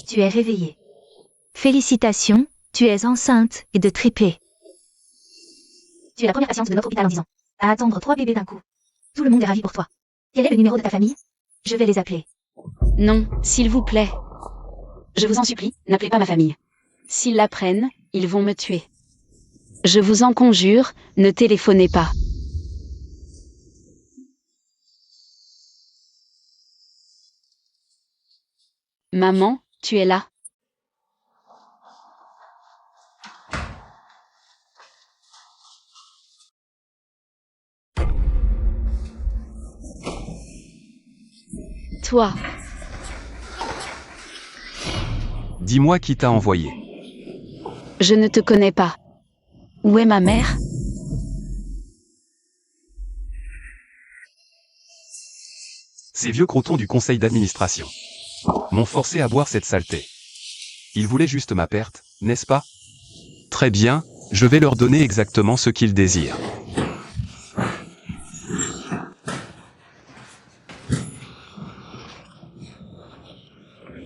Tu es réveillée. Félicitations, tu es enceinte et de triplé. Tu es la première patiente de notre hôpital en 10 ans à attendre 3 bébés d'un coup. Tout le monde est ravi pour toi. Quel est le numéro de ta famille? Je vais les appeler. Non, s'il vous plaît. Je vous en supplie, n'appelez pas ma famille. S'ils l'apprennent, ils vont me tuer. Je vous en conjure, ne téléphonez pas. Maman, tu es là. Toi, Dis-moi qui t'a envoyé. je ne te connais pas. Où est ma mère? Ces vieux crotons du conseil d'administration m'ont forcé à boire cette saleté. Ils voulaient juste ma perte, n'est-ce pas? Très bien, je vais leur donner exactement ce qu'ils désirent.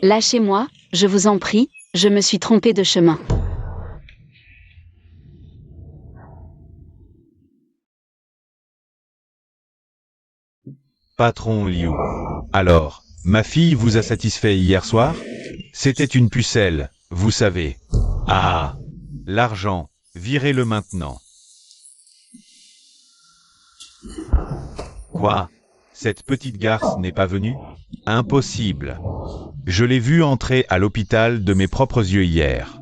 Lâchez-moi, je vous en prie, je me suis trompée de chemin. Patron Liu. Alors, ma fille vous a satisfait hier soir? C'était une pucelle, vous savez. Ah, l'argent, virez-le maintenant. Quoi? Cette petite garce n'est pas venue? Impossible. Je l'ai vue entrer à l'hôpital de mes propres yeux hier.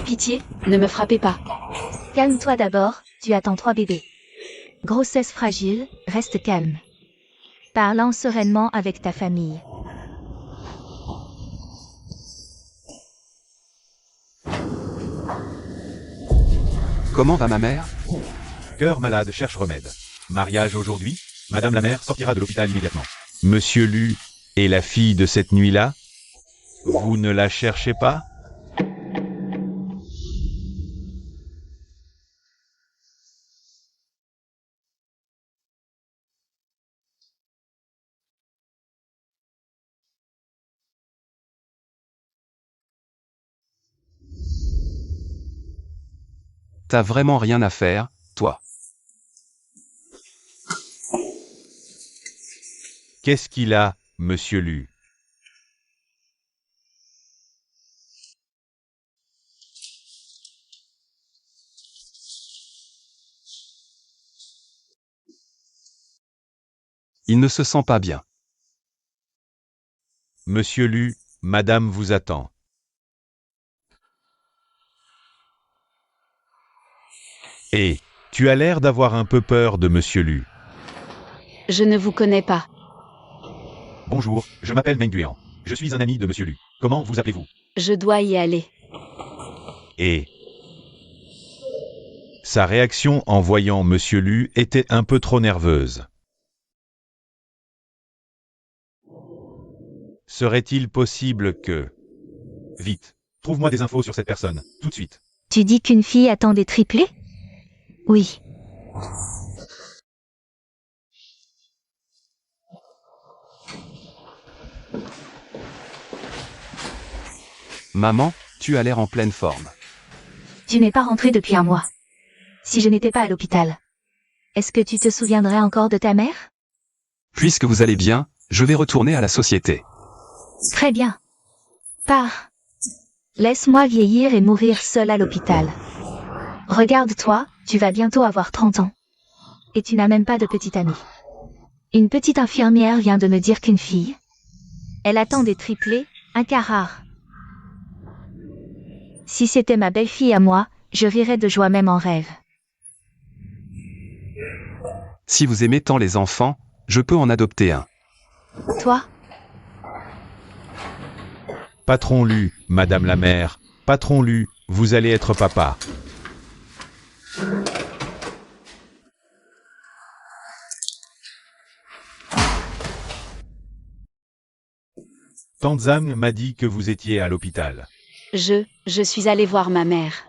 Pitié, ne me frappez pas. Calme-toi d'abord, tu attends 3 bébés. Grossesse fragile, reste calme. Parlons sereinement avec ta famille. Comment va ma mère? Cœur malade cherche remède. Mariage aujourd'hui? Madame la mère sortira de l'hôpital immédiatement. Monsieur Lu est la fille de cette nuit-là? Vous ne la cherchez pas? T'as vraiment rien à faire, toi. Qu'est-ce qu'il a, monsieur Lu? Il ne se sent pas bien. Monsieur Lu, madame vous attend. Et, tu as l'air d'avoir un peu peur de monsieur Lu. Je ne vous connais pas. Bonjour, je m'appelle Meng Guian. Je suis un ami de monsieur Lu. Comment vous appelez-vous? Je dois y aller. Et... Sa réaction en voyant monsieur Lu était un peu trop nerveuse. Serait-il possible que... Vite, trouve-moi des infos sur cette personne, tout de suite. Tu dis qu'une fille attend des triplés? Oui. Maman, tu as l'air en pleine forme. Tu n'es pas rentrée depuis un mois. Si je n'étais pas à l'hôpital, est-ce que tu te souviendrais encore de ta mère? Puisque vous allez bien, je vais retourner à la société. Très bien. Pars. Laisse-moi vieillir et mourir seule à l'hôpital. Regarde-toi, tu vas bientôt avoir 30 ans. Et tu n'as même pas de petite amie. Une petite infirmière vient de me dire qu'une fille, elle attend des triplés, un cas rare. Si c'était ma belle-fille à moi, je rirais de joie même en rêve. Si vous aimez tant les enfants, je peux en adopter un. Toi? Patron Lu, madame la mère, patron Lu, vous allez être papa. Tanzam m'a dit que vous étiez à l'hôpital. Je suis allée voir ma mère.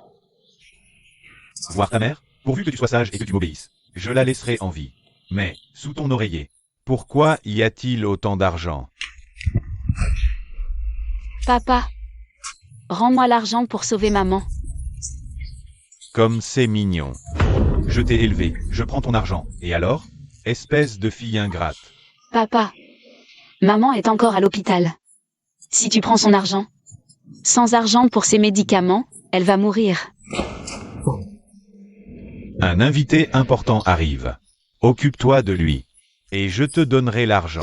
Voir ta mère? Pourvu que tu sois sage et que tu m'obéisses. Je la laisserai en vie. Mais, sous ton oreiller, pourquoi y a-t-il autant d'argent? Papa, rends-moi l'argent pour sauver maman. Comme c'est mignon. Je t'ai élevé, je prends ton argent. Et alors? Espèce de fille ingrate. Papa, maman est encore à l'hôpital. Si tu prends son argent, sans argent pour ses médicaments, elle va mourir. Un invité important arrive. Occupe-toi de lui. Et je te donnerai l'argent.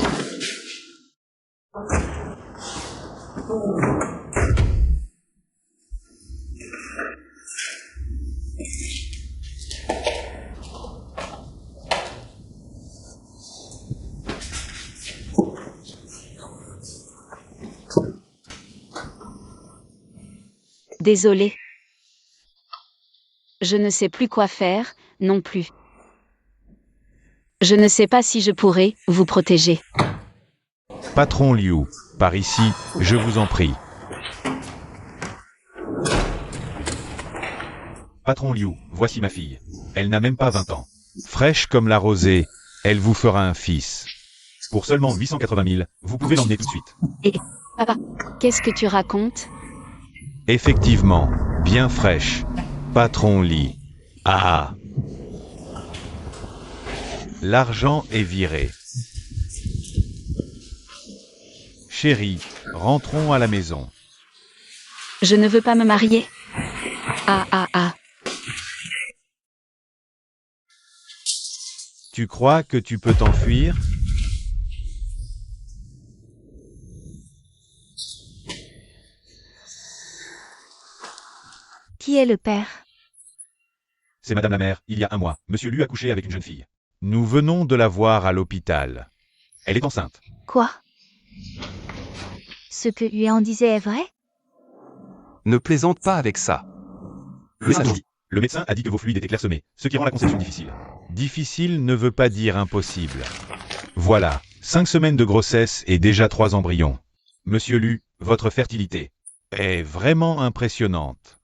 Désolée. Je ne sais plus quoi faire, non plus. Je ne sais pas si je pourrai vous protéger. Patron Liu, par ici, je vous en prie. Patron Liu, voici ma fille. Elle n'a même pas 20 ans. Fraîche comme la rosée, elle vous fera un fils. Pour seulement 880 000, vous pouvez l'emmener tout de suite. Et, papa, qu'est-ce que tu racontes? Effectivement, bien fraîche. Patron Li. Ah. L'argent est viré. Chérie, rentrons à la maison. Je ne veux pas me marier. Ah. Tu crois que tu peux t'enfuir? Qui est le père? C'est Madame la mère, il y a un mois. Monsieur Lu a couché avec une jeune fille. Nous venons de la voir à l'hôpital. Elle est enceinte. Quoi? Ce que Huan en disait est vrai? Ne plaisante pas avec ça. Le médecin a dit que vos fluides étaient clairsemés, ce qui rend la conception difficile. Difficile ne veut pas dire impossible. Voilà, 5 semaines de grossesse et déjà 3 embryons. Monsieur Lu, votre fertilité est vraiment impressionnante.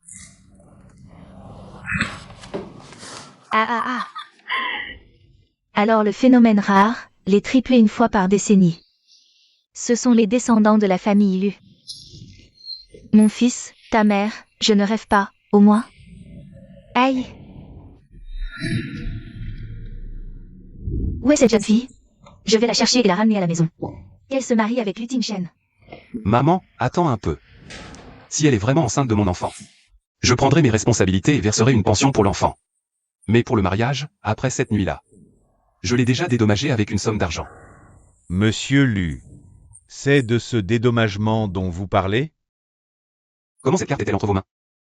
Ah. Alors le phénomène rare, les triplés une fois par décennie. Ce sont les descendants de la famille Lu. Mon fils, ta mère, je ne rêve pas, au moins. Aïe. Où est cette jeune fille? Je vais la chercher et la ramener à la maison. Qu'elle se marie avec Lu Tingchen. Maman, attends un peu. Si elle est vraiment enceinte de mon enfant, je prendrai mes responsabilités et verserai une pension pour l'enfant. Mais pour le mariage, après cette nuit-là, je l'ai déjà dédommagé avec une somme d'argent. Monsieur Lu, c'est de ce dédommagement dont vous parlez? Comment cette carte est-elle entre vos mains?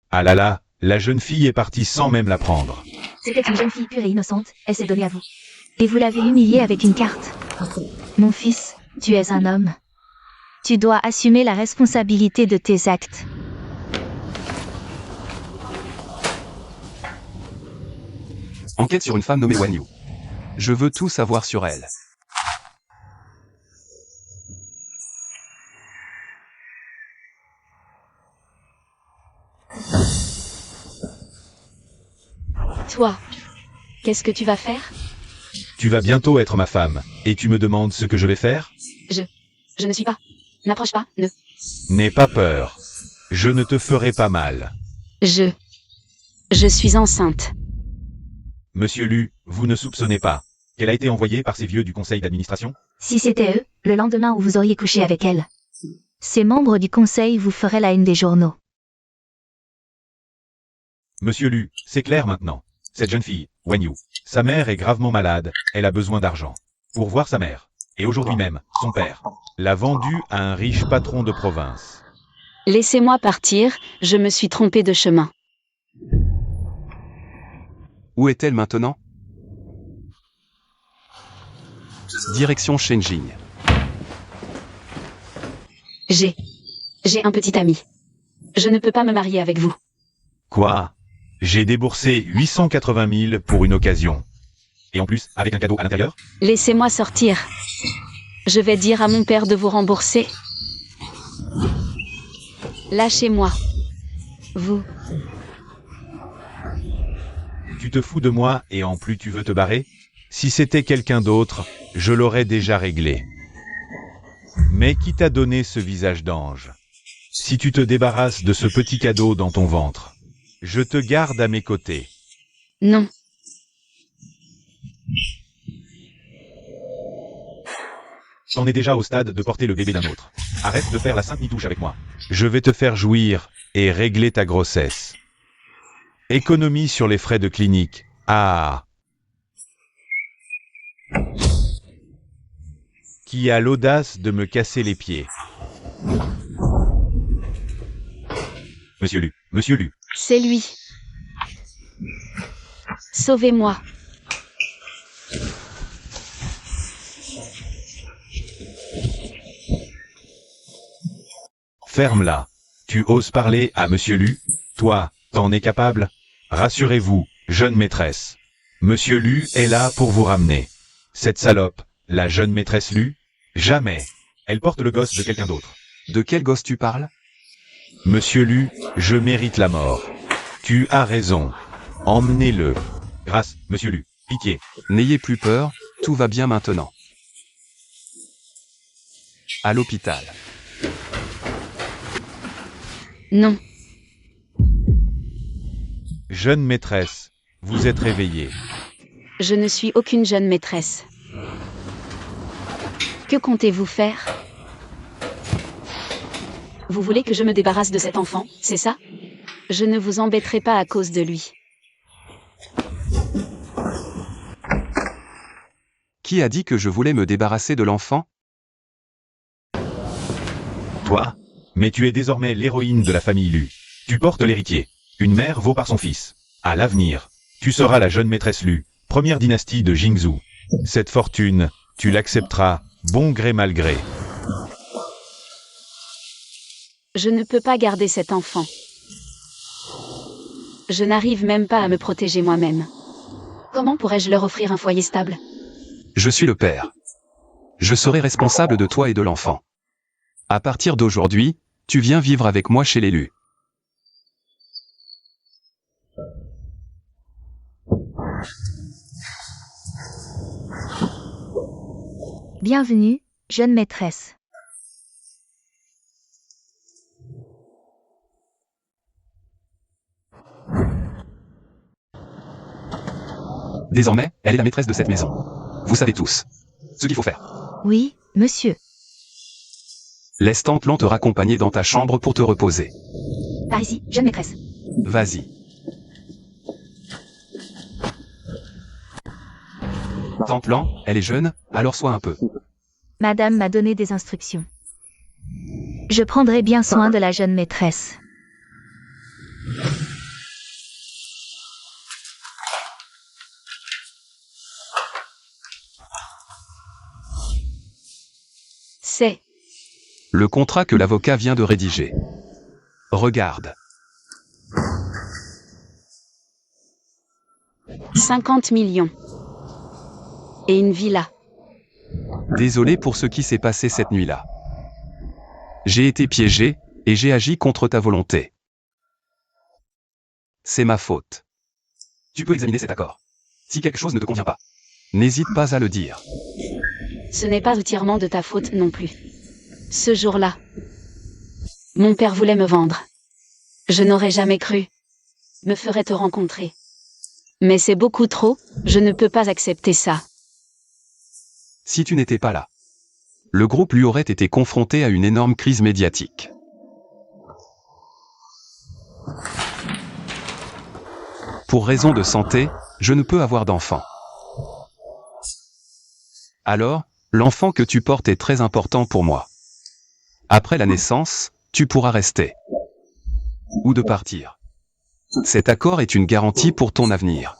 Ah là là, la jeune fille est partie sans même la prendre. C'était une jeune fille pure et innocente, elle s'est donnée à vous. Et vous l'avez humiliée avec une carte. Mon fils, tu es un homme. Tu dois assumer la responsabilité de tes actes. Enquête sur une femme nommée Wan Yu. Je veux tout savoir sur elle. Toi, qu'est-ce que tu vas faire? Tu vas bientôt être ma femme, et tu me demandes ce que je vais faire? Je ne suis pas. N'approche pas, ne. N'aie pas peur. Je ne te ferai pas mal. Je suis enceinte. Monsieur Lu, vous ne soupçonnez pas qu'elle a été envoyée par ces vieux du conseil d'administration? Si c'était eux, le lendemain où vous auriez couché avec elle. Ces membres du conseil vous feraient la une des journaux. Monsieur Lu, c'est clair maintenant. Cette jeune fille, Wan Yu, sa mère est gravement malade, elle a besoin d'argent. Pour voir sa mère. Et aujourd'hui même, son père l'a vendue à un riche patron de province. Laissez-moi partir, je me suis trompée de chemin. Où est-elle maintenant? Direction Shenjing. J'ai un petit ami. Je ne peux pas me marier avec vous. Quoi? J'ai déboursé 880 000 pour une occasion. Et en plus, avec un cadeau à l'intérieur? Laissez-moi sortir. Je vais dire à mon père de vous rembourser. Lâchez-moi. Vous. Tu te fous de moi et en plus tu veux te barrer? Si c'était quelqu'un d'autre, je l'aurais déjà réglé. Mais qui t'a donné ce visage d'ange? Si tu te débarrasses de ce petit cadeau dans ton ventre, je te garde à mes côtés. Non. J'en ai déjà au stade de porter le bébé d'un autre. Arrête de faire la sainte nitouche avec moi. Je vais te faire jouir et régler ta grossesse. Économie sur les frais de clinique. Ah! Qui a l'audace de me casser les pieds? Monsieur Lu. C'est lui. Sauvez-moi. Ferme-la. Tu oses parler à Monsieur Lu? Toi, t'en es capable? Rassurez-vous, jeune maîtresse. Monsieur Lu est là pour vous ramener. Cette salope, la jeune maîtresse Lu? Jamais. Elle porte le gosse de quelqu'un d'autre. De quel gosse tu parles? Monsieur Lu, je mérite la mort. Tu as raison. Emmenez-le. Grâce, Monsieur Lu. Pitié. N'ayez plus peur, tout va bien maintenant. À l'hôpital. Non. Jeune maîtresse, vous êtes réveillée. Je ne suis aucune jeune maîtresse. Que comptez-vous faire? Vous voulez que je me débarrasse de cet enfant, c'est ça? Je ne vous embêterai pas à cause de lui. Qui a dit que je voulais me débarrasser de l'enfant? Toi? Mais tu es désormais l'héroïne de la famille Lu. Tu portes l'héritier. Une mère vaut par son fils. À l'avenir, tu seras la jeune maîtresse Lu, première dynastie de Jingzhou. Cette fortune, tu l'accepteras, bon gré mal gré. Je ne peux pas garder cet enfant. Je n'arrive même pas à me protéger moi-même. Comment pourrais-je leur offrir un foyer stable? Je suis le père. Je serai responsable de toi et de l'enfant. À partir d'aujourd'hui, tu viens vivre avec moi chez l'élu. Bienvenue, jeune maîtresse. Désormais, elle est la maîtresse de cette maison. Vous savez tous ce qu'il faut faire. Oui, monsieur. Laisse tante Lan te raccompagner dans ta chambre pour te reposer. Par ici, jeune maîtresse. Vas-y. Tante Lan, elle est jeune, alors sois un peu. Madame m'a donné des instructions. Je prendrai bien soin de la jeune maîtresse. C'est Le contrat que l'avocat vient de rédiger. Regarde. 50 millions. Et une villa. Désolé pour ce qui s'est passé cette nuit-là. J'ai été piégé, et j'ai agi contre ta volonté. C'est ma faute. Tu peux examiner cet accord. Si quelque chose ne te convient pas, n'hésite pas à le dire. Ce n'est pas entièrement de ta faute non plus. Ce jour-là, mon père voulait me vendre. Je n'aurais jamais cru me ferait te rencontrer. Mais c'est beaucoup trop, je ne peux pas accepter ça. Si tu n'étais pas là, le groupe lui aurait été confronté à une énorme crise médiatique. Pour raison de santé, je ne peux avoir d'enfant. Alors, l'enfant que tu portes est très important pour moi. Après la naissance, tu pourras rester. Ou de partir. Cet accord est une garantie pour ton avenir.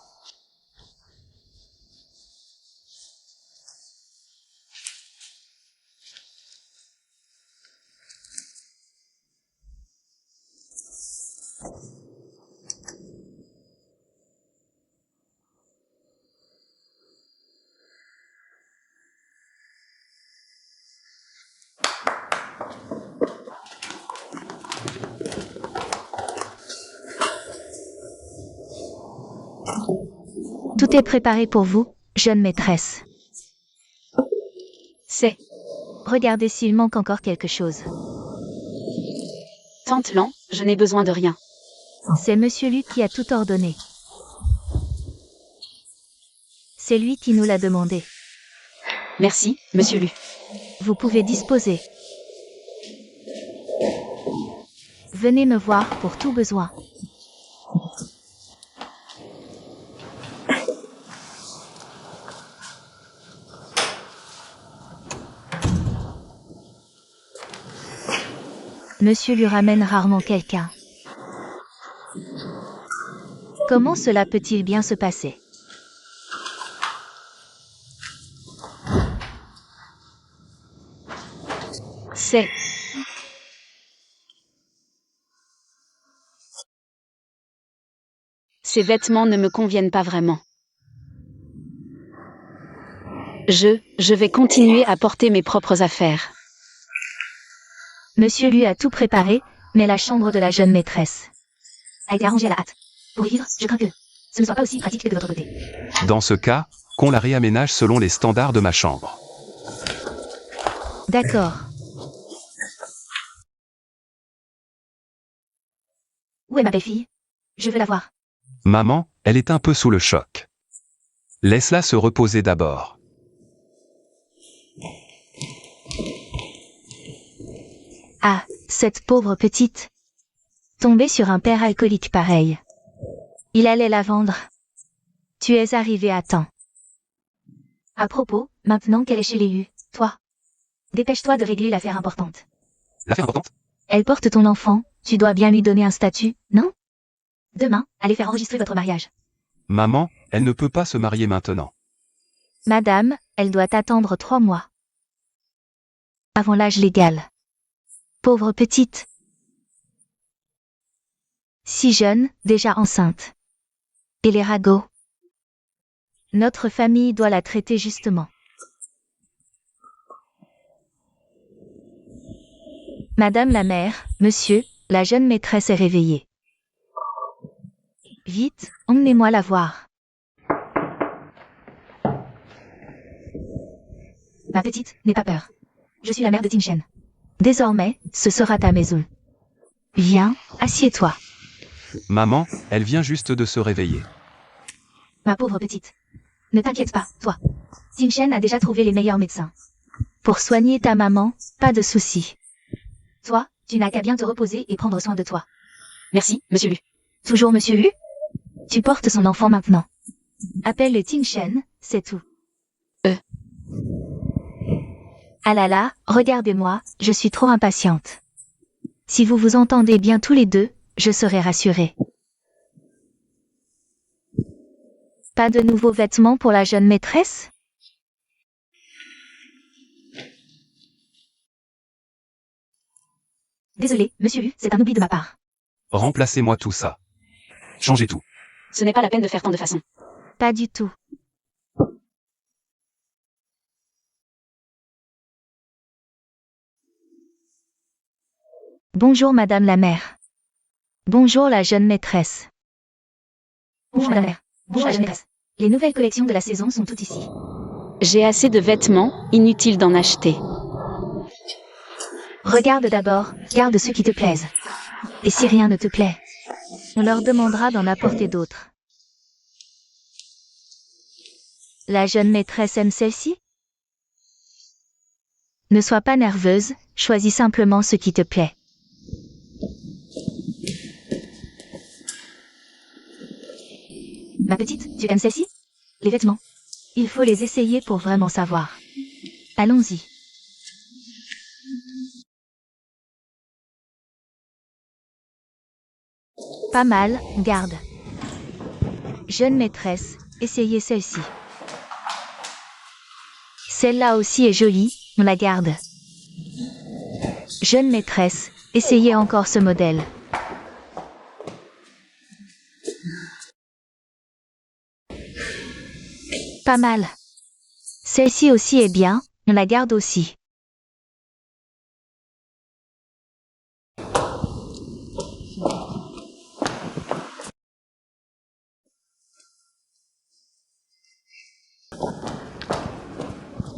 Tout est préparé pour vous, jeune maîtresse. C'est Regardez s'il manque encore quelque chose. Tante Lan, je n'ai besoin de rien. C'est Monsieur Lu qui a tout ordonné. C'est lui qui nous l'a demandé. Merci, Monsieur Lu. Vous pouvez disposer. Venez me voir pour tout besoin. Monsieur lui ramène rarement quelqu'un. Comment cela peut-il bien se passer? C'est Ces vêtements ne me conviennent pas vraiment. Je vais continuer à porter mes propres affaires. Monsieur lui a tout préparé, mais la chambre de la jeune maîtresse a été arrangée à la hâte. Pour y vivre, je crains que ce ne soit pas aussi pratique que de votre côté. Dans ce cas, qu'on la réaménage selon les standards de ma chambre. D'accord. Où est ma belle-fille? Je veux la voir. Maman, elle est un peu sous le choc. Laisse-la se reposer d'abord. Ah, cette pauvre petite. Tombée sur un père alcoolique pareil. Il allait la vendre. Tu es arrivé à temps. À propos, maintenant qu'elle est chez l'élu, toi. Dépêche-toi de régler l'affaire importante. L'affaire importante? Elle porte ton enfant, tu dois bien lui donner un statut, non? Demain, allez faire enregistrer votre mariage. Maman, elle ne peut pas se marier maintenant. Madame, elle doit attendre 3 mois. Avant l'âge légal. Pauvre petite. Si jeune, déjà enceinte. Et les ragots. Notre famille doit la traiter justement. Madame la mère, monsieur, la jeune maîtresse est réveillée. Vite, emmenez-moi la voir. Ma petite, n'aie pas peur. Je suis la mère de Tingshen. Désormais, ce sera ta maison. Viens, assieds-toi. Maman, elle vient juste de se réveiller. Ma pauvre petite. Ne t'inquiète pas, toi. Tingshen a déjà trouvé les meilleurs médecins. Pour soigner ta maman, pas de souci. Toi, tu n'as qu'à bien te reposer et prendre soin de toi. Merci, Monsieur Lu. Toujours Monsieur Lu? Tu portes son enfant maintenant. Appelle le Tingshen, c'est tout. Ah là là, regardez-moi, je suis trop impatiente. Si vous vous entendez bien tous les deux, je serai rassurée. Pas de nouveaux vêtements pour la jeune maîtresse? Désolé, Monsieur Lu, c'est un oubli de ma part. Remplacez-moi tout ça. Changez tout. Ce n'est pas la peine de faire tant de façons. Pas du tout. Bonjour Madame la mère. Bonjour la jeune maîtresse. Bonjour Madame la mère. Bonjour la jeune maîtresse. Les nouvelles collections de la saison sont toutes ici. J'ai assez de vêtements, inutile d'en acheter. Regarde d'abord, garde ceux qui te plaisent. Et si rien ne te plaît, on leur demandera d'en apporter d'autres. La jeune maîtresse aime celle-ci? Ne sois pas nerveuse, choisis simplement ce qui te plaît. Ma petite, tu aimes celle-ci? Les vêtements. Il faut les essayer pour vraiment savoir. Allons-y. Pas mal, garde. Jeune maîtresse, essayez celle-ci. Celle-là aussi est jolie, on la garde. Jeune maîtresse, essayez encore ce modèle. Pas mal. Celle-ci aussi est bien, on la garde aussi.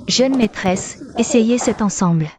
Jeune maîtresse, essayez cet ensemble.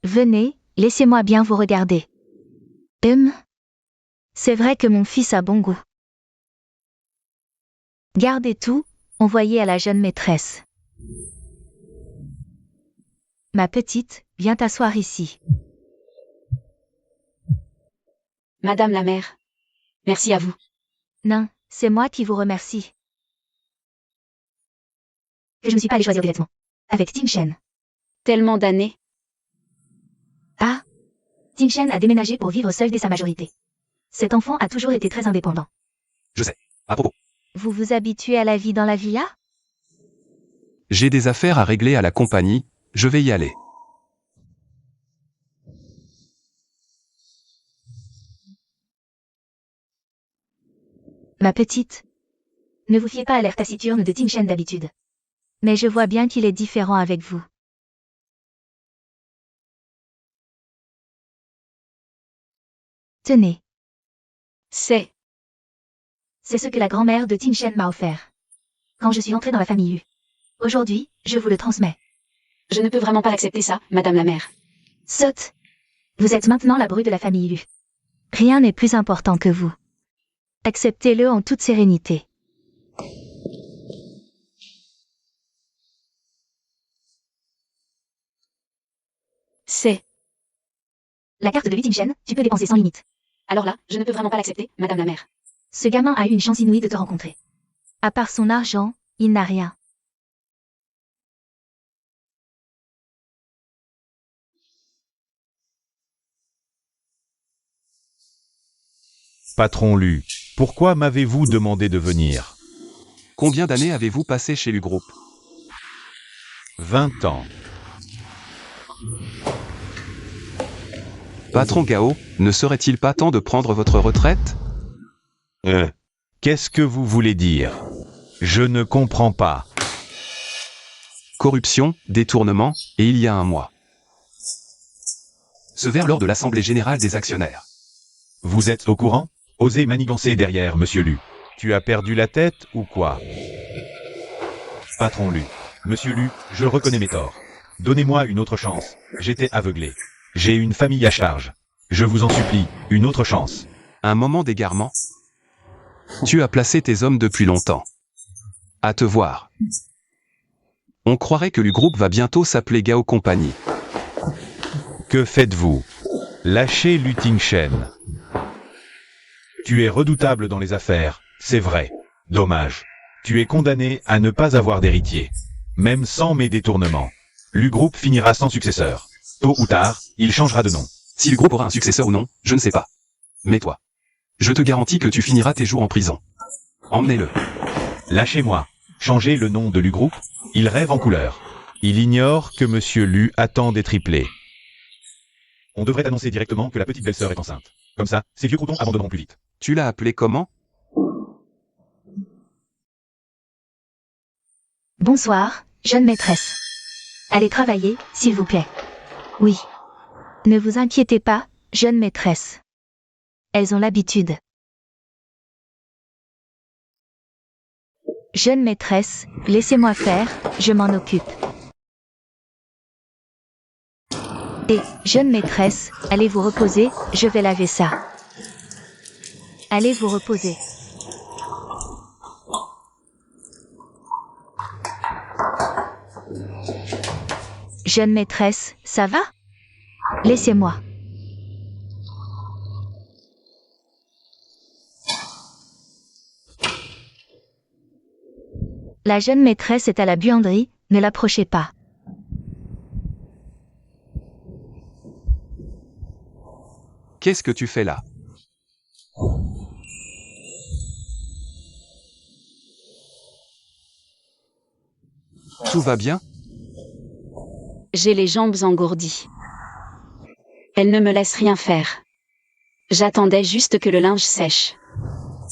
Venez, laissez-moi bien vous regarder. C'est vrai que mon fils a bon goût. Gardez tout, envoyez à la jeune maîtresse. Ma petite, viens t'asseoir ici. Madame la mère. Merci à vous. Non, c'est moi qui vous remercie. Que je ne suis pas allée choisir des vêtements. Avec Ting Shen. Tellement d'années. Ah. Ting Shen a déménagé pour vivre seul dès sa majorité. Cet enfant a toujours été très indépendant. Je sais. À propos, Vous vous habituez à la vie dans la villa? j'ai des affaires à régler à la compagnie, je vais y aller. Ma petite. Ne vous fiez pas à l'air taciturne de Ting Shen d'habitude. Mais je vois bien qu'il est différent avec vous. Tenez, C'est ce que la grand-mère de Ting Shen m'a offert. Quand je suis entrée dans la famille U. Aujourd'hui, je vous le transmets. Je ne peux vraiment pas accepter ça, madame la mère. Sotte. Vous êtes maintenant la bru de la famille U. Rien n'est plus important que vous. Acceptez-le en toute sérénité. C'est. La carte de Ting Shen, tu peux dépenser sans limite. Alors là, je ne peux vraiment pas l'accepter, madame la mère. Ce gamin a eu une chance inouïe de te rencontrer. À part son argent, il n'a rien. Patron Lu, pourquoi m'avez-vous demandé de venir? Combien d'années avez-vous passé chez Lu-Group? 20 ans. Patron Gao, ne serait-il pas temps de prendre votre retraite? Qu'est-ce que vous voulez dire? Je ne comprends pas. Corruption, détournement, et il y a un mois. Ce vers lors de l'Assemblée Générale des Actionnaires. Vous êtes au courant? Osez manigancer derrière, monsieur Lu. Tu as perdu la tête ou quoi? Patron Lu. Monsieur Lu, je reconnais mes torts. Donnez-moi une autre chance. J'étais aveuglé. J'ai une famille à charge. Je vous en supplie, une autre chance. Un moment d'égarement. Tu as placé tes hommes depuis longtemps. À te voir. On croirait que Lu-Group va bientôt s'appeler Gao Compagnie. Que faites-vous? Lâchez Lu Ting Shen. Tu es redoutable dans les affaires, c'est vrai. Dommage. Tu es condamné à ne pas avoir d'héritier. Même sans mes détournements. Lu-Group finira sans successeur. Tôt ou tard, il changera de nom. Si Lu-Group aura un successeur ou non, je ne sais pas. Mais toi, je te garantis que tu finiras tes jours en prison. Emmenez-le. Lâchez-moi. Changez le nom de Lu-Group. Il rêve en couleur. Il ignore que monsieur Lu attend des triplés. On devrait annoncer directement que la petite belle-sœur est enceinte. Comme ça, ces vieux croutons abandonneront plus vite. Tu l'as appelé comment? Bonsoir, jeune maîtresse. Allez travailler, s'il vous plaît. Oui. Ne vous inquiétez pas, jeune maîtresse. Elles ont l'habitude. Jeune maîtresse, laissez-moi faire, je m'en occupe. Et, jeune maîtresse, allez vous reposer, je vais laver ça. Allez vous reposer. Jeune maîtresse, ça va? Laissez-moi. La jeune maîtresse est à la buanderie, ne l'approchez pas. Qu'est-ce que tu fais là? Tout va bien? J'ai les jambes engourdies. Elle ne me laisse rien faire. J'attendais juste que le linge sèche.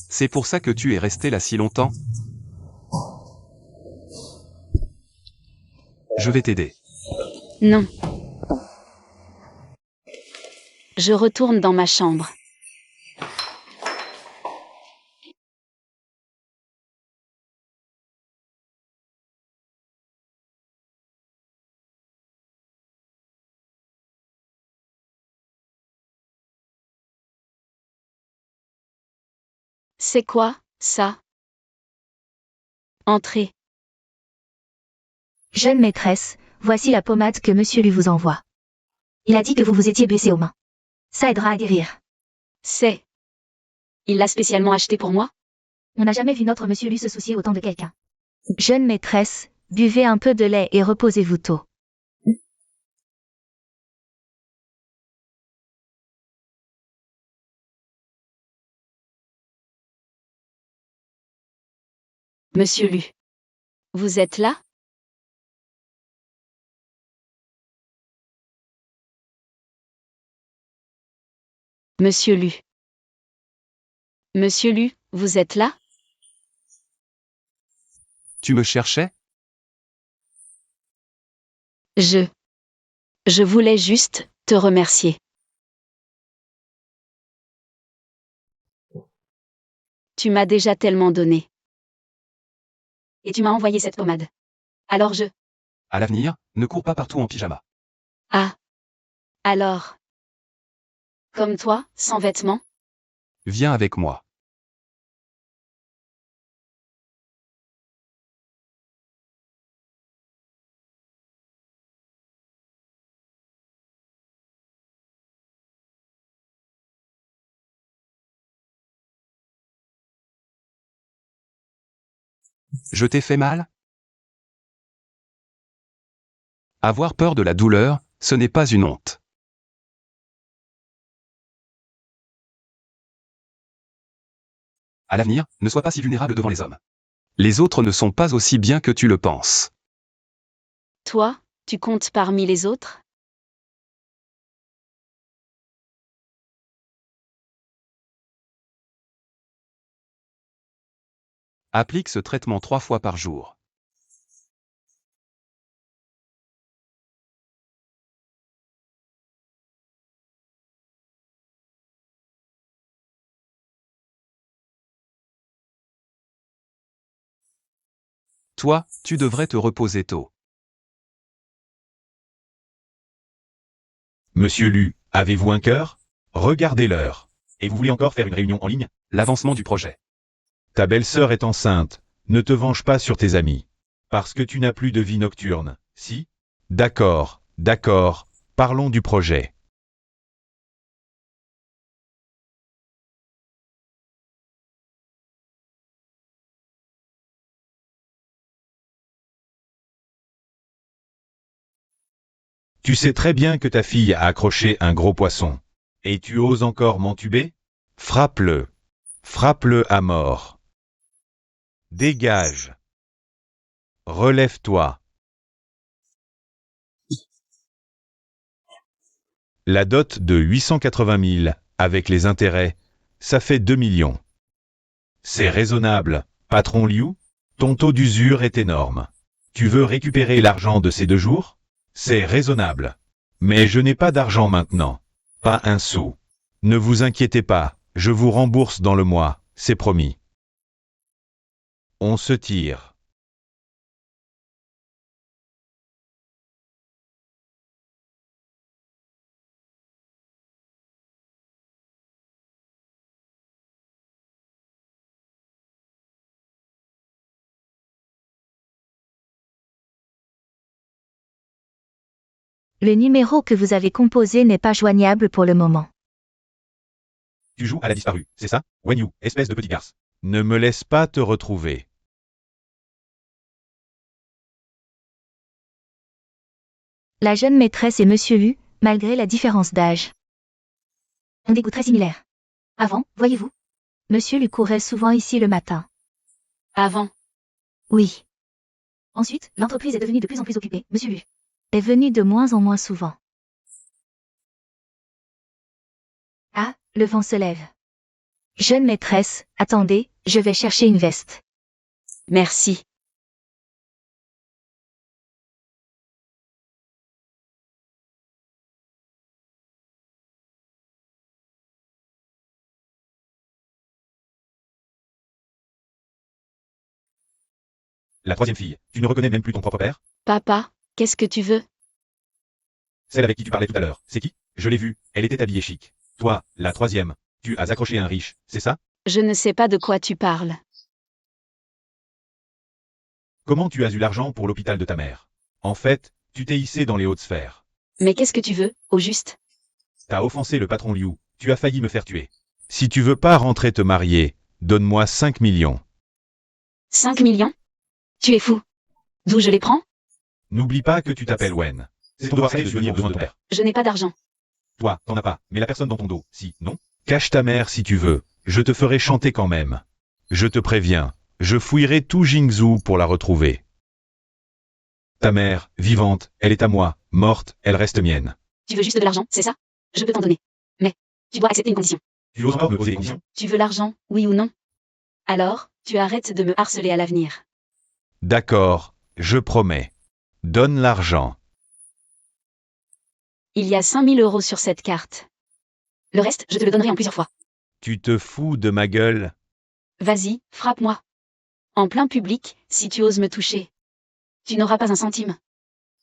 C'est pour ça que tu es resté là si longtemps? Je vais t'aider. Non. Je retourne dans ma chambre. C'est quoi, ça? Entrez. Jeune maîtresse, voici la pommade que monsieur lui vous envoie. Il a dit que vous vous étiez blessé aux mains. Ça aidera à guérir. C'est. Il l'a spécialement acheté pour moi? On n'a jamais vu notre monsieur lui se soucier autant de quelqu'un. Jeune maîtresse, buvez un peu de lait et reposez-vous tôt. Monsieur Lu. Vous êtes là? Monsieur Lu. Monsieur Lu, vous êtes là? Tu me cherchais? Je voulais juste te remercier. Tu m'as déjà tellement donné. Et tu m'as envoyé cette pommade. Alors À l'avenir, ne cours pas partout en pyjama. Ah. Alors. Comme toi, sans vêtements? Viens avec moi. Je t'ai fait mal? Avoir peur de la douleur, ce n'est pas une honte. À l'avenir, ne sois pas si vulnérable devant les hommes. Les autres ne sont pas aussi bien que tu le penses. Toi, tu comptes parmi les autres? Applique ce traitement 3 fois par jour. Toi, tu devrais te reposer tôt. Monsieur Lu, avez-vous un cœur? Regardez l'heure. Et vous voulez encore faire une réunion en ligne? L'avancement du projet. Ta belle-sœur est enceinte. Ne te venge pas sur tes amis. Parce que tu n'as plus de vie nocturne, si? D'accord, d'accord. Parlons du projet. Tu sais très bien que ta fille a accroché un gros poisson. Et tu oses encore m'entuber? Frappe-le. Frappe-le à mort. Dégage. Relève-toi. La dot de 880 000, avec les intérêts, ça fait 2 millions. C'est raisonnable, patron Liu? Ton taux d'usure est énorme. Tu veux récupérer l'argent de ces 2 jours? C'est raisonnable. Mais je n'ai pas d'argent maintenant. Pas un sou. Ne vous inquiétez pas, je vous rembourse dans le mois, c'est promis. On se tire. Le numéro que vous avez composé n'est pas joignable pour le moment. Tu joues à la disparue, c'est ça? Wen Yu, espèce de petit garce. Ne me laisse pas te retrouver. La jeune maîtresse et monsieur Lu, malgré la différence d'âge, ont des goûts très similaires. Avant, voyez-vous, monsieur Lu courait souvent ici le matin. Avant. Oui. Ensuite, l'entreprise est devenue de plus en plus occupée. Monsieur Lu est venu de moins en moins souvent. Ah, le vent se lève. Jeune maîtresse, attendez, je vais chercher une veste. Merci. La troisième fille, tu ne reconnais même plus ton propre père? Papa, qu'est-ce que tu veux? Celle avec qui tu parlais tout à l'heure, c'est qui? Je l'ai vue, elle était habillée chic. Toi, la troisième, tu as accroché un riche, c'est ça? Je ne sais pas de quoi tu parles. Comment tu as eu l'argent pour l'hôpital de ta mère? En fait, tu t'es hissé dans les hautes sphères. Mais qu'est-ce que tu veux, au juste? T'as offensé le patron Liu, tu as failli me faire tuer. Si tu veux pas rentrer te marier, donne-moi 5 millions. 5 millions? Tu es fou. D'où je les prends? N'oublie pas que tu t'appelles Wen. C'est ton devoir de devenir besoin de ton père. Je n'ai pas d'argent. Toi, t'en as pas, mais la personne dans ton dos, si, non? Cache ta mère si tu veux, je te ferai chanter quand même. Je te préviens, je fouillerai tout Jingzhou pour la retrouver. Ta mère, vivante, elle est à moi, morte, elle reste mienne. Tu veux juste de l'argent, c'est ça? Je peux t'en donner. Mais, tu dois accepter une condition. Tu oses encore me poser des conditions? Tu veux l'argent, oui ou non? Alors, tu arrêtes de me harceler à l'avenir. D'accord, je promets. Donne l'argent. Il y a 5 000 € sur cette carte. Le reste, je te le donnerai en plusieurs fois. Tu te fous de ma gueule? Vas-y, frappe-moi. En plein public, si tu oses me toucher. Tu n'auras pas un centime.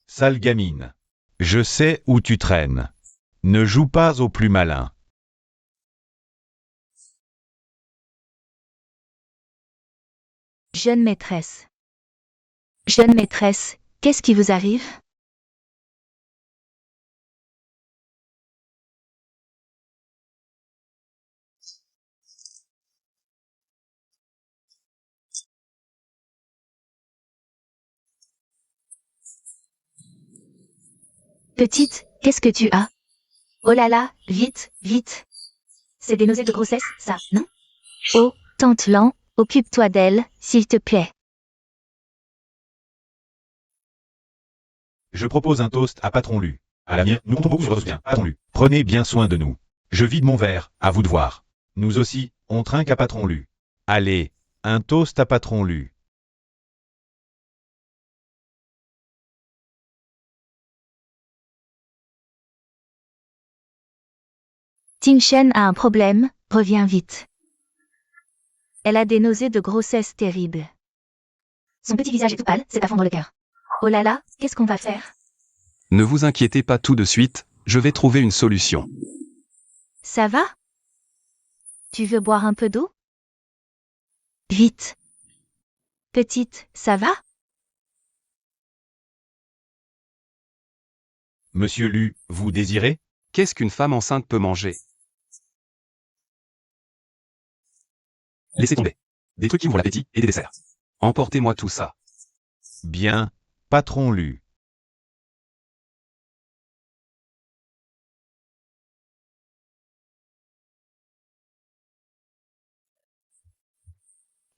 Sale gamine. Je sais où tu traînes. Ne joue pas au plus malin. Jeune maîtresse. Jeune maîtresse, qu'est-ce qui vous arrive? Petite, qu'est-ce que tu as? Oh là là, vite, vite. C'est des nausées de grossesse, ça, non? Oh, tante Lan, occupe-toi d'elle, s'il te plaît. Je propose un toast à Patron Lu. À l'avenir, nous comptons beaucoup sur votre soutien. Patron Lu, prenez bien soin de nous. Je vide mon verre, à vous de voir. Nous aussi, on trinque à Patron Lu. Allez, un toast à Patron Lu. Ting Shen a un problème, reviens vite. Elle a des nausées de grossesse terribles. Son petit visage est tout pâle, c'est à fondre le cœur. Oh là là, qu'est-ce qu'on va faire? Ne vous inquiétez pas tout de suite, je vais trouver une solution. Ça va? Tu veux boire un peu d'eau? Vite. Petite, ça va? Monsieur Lu, vous désirez? Qu'est-ce qu'une femme enceinte peut manger? Laissez tomber. Des trucs qui ouvrent l'appétit et des desserts. Emportez-moi tout ça. Bien, Patron Lu.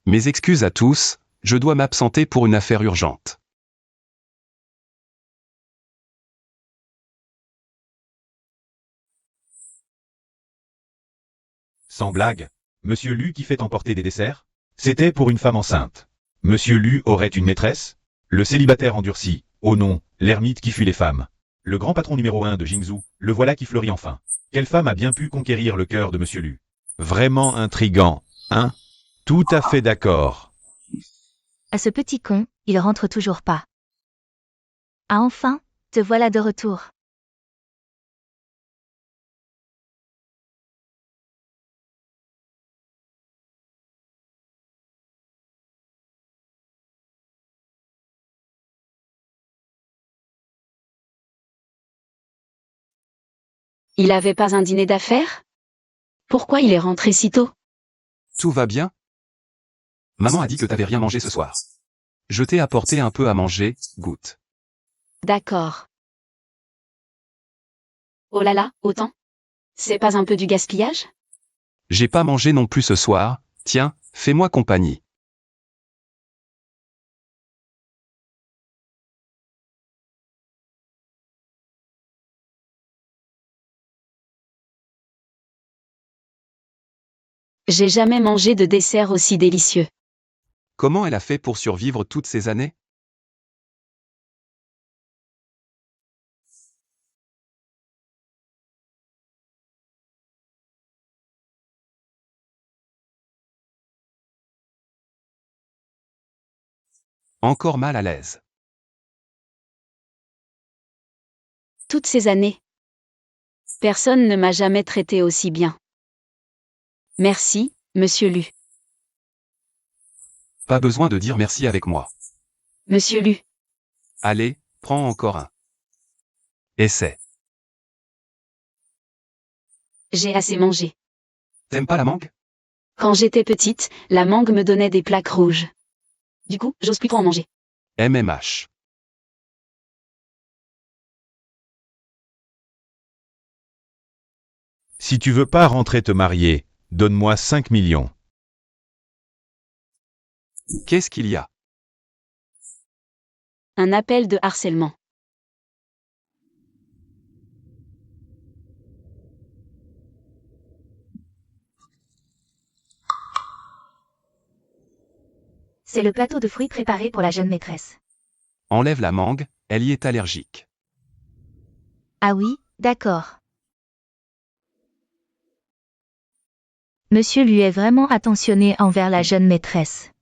Mes excuses à tous, je dois m'absenter pour une affaire urgente. Sans blague, Monsieur Lu qui fait emporter des desserts? C'était pour une femme enceinte. Monsieur Lu aurait une maîtresse? Le célibataire endurci, oh non, l'ermite qui fuit les femmes. Le grand patron numéro 1 de Jingzhou, le voilà qui fleurit enfin. Quelle femme a bien pu conquérir le cœur de Monsieur Lu? Vraiment intriguant, hein? Tout à fait d'accord. À ce petit con, il rentre toujours pas. Ah enfin, te voilà de retour. Il avait pas un dîner d'affaires? Pourquoi il est rentré si tôt? Tout va bien? Maman a dit que t'avais rien mangé ce soir. Je t'ai apporté un peu à manger, goûte. D'accord. Oh là là, autant? C'est pas un peu du gaspillage? J'ai pas mangé non plus ce soir, tiens, fais-moi compagnie. J'ai jamais mangé de dessert aussi délicieux. Comment elle a fait pour survivre toutes ces années? Encore mal à l'aise. Toutes ces années. Personne ne m'a jamais traité aussi bien. Merci, Monsieur Lu. Pas besoin de dire merci avec moi. Monsieur Lu. Allez, prends encore un. Essaie. J'ai assez mangé. T'aimes pas la mangue? Quand j'étais petite, la mangue me donnait des plaques rouges. Du coup, j'ose plus trop en manger. MMH. Si tu veux pas rentrer te marier, donne-moi 5 millions. Qu'est-ce qu'il y a? Un appel de harcèlement. C'est le plateau de fruits préparé pour la jeune maîtresse. Enlève la mangue, elle y est allergique. Ah oui, d'accord. Monsieur lui est vraiment attentionné envers la jeune maîtresse.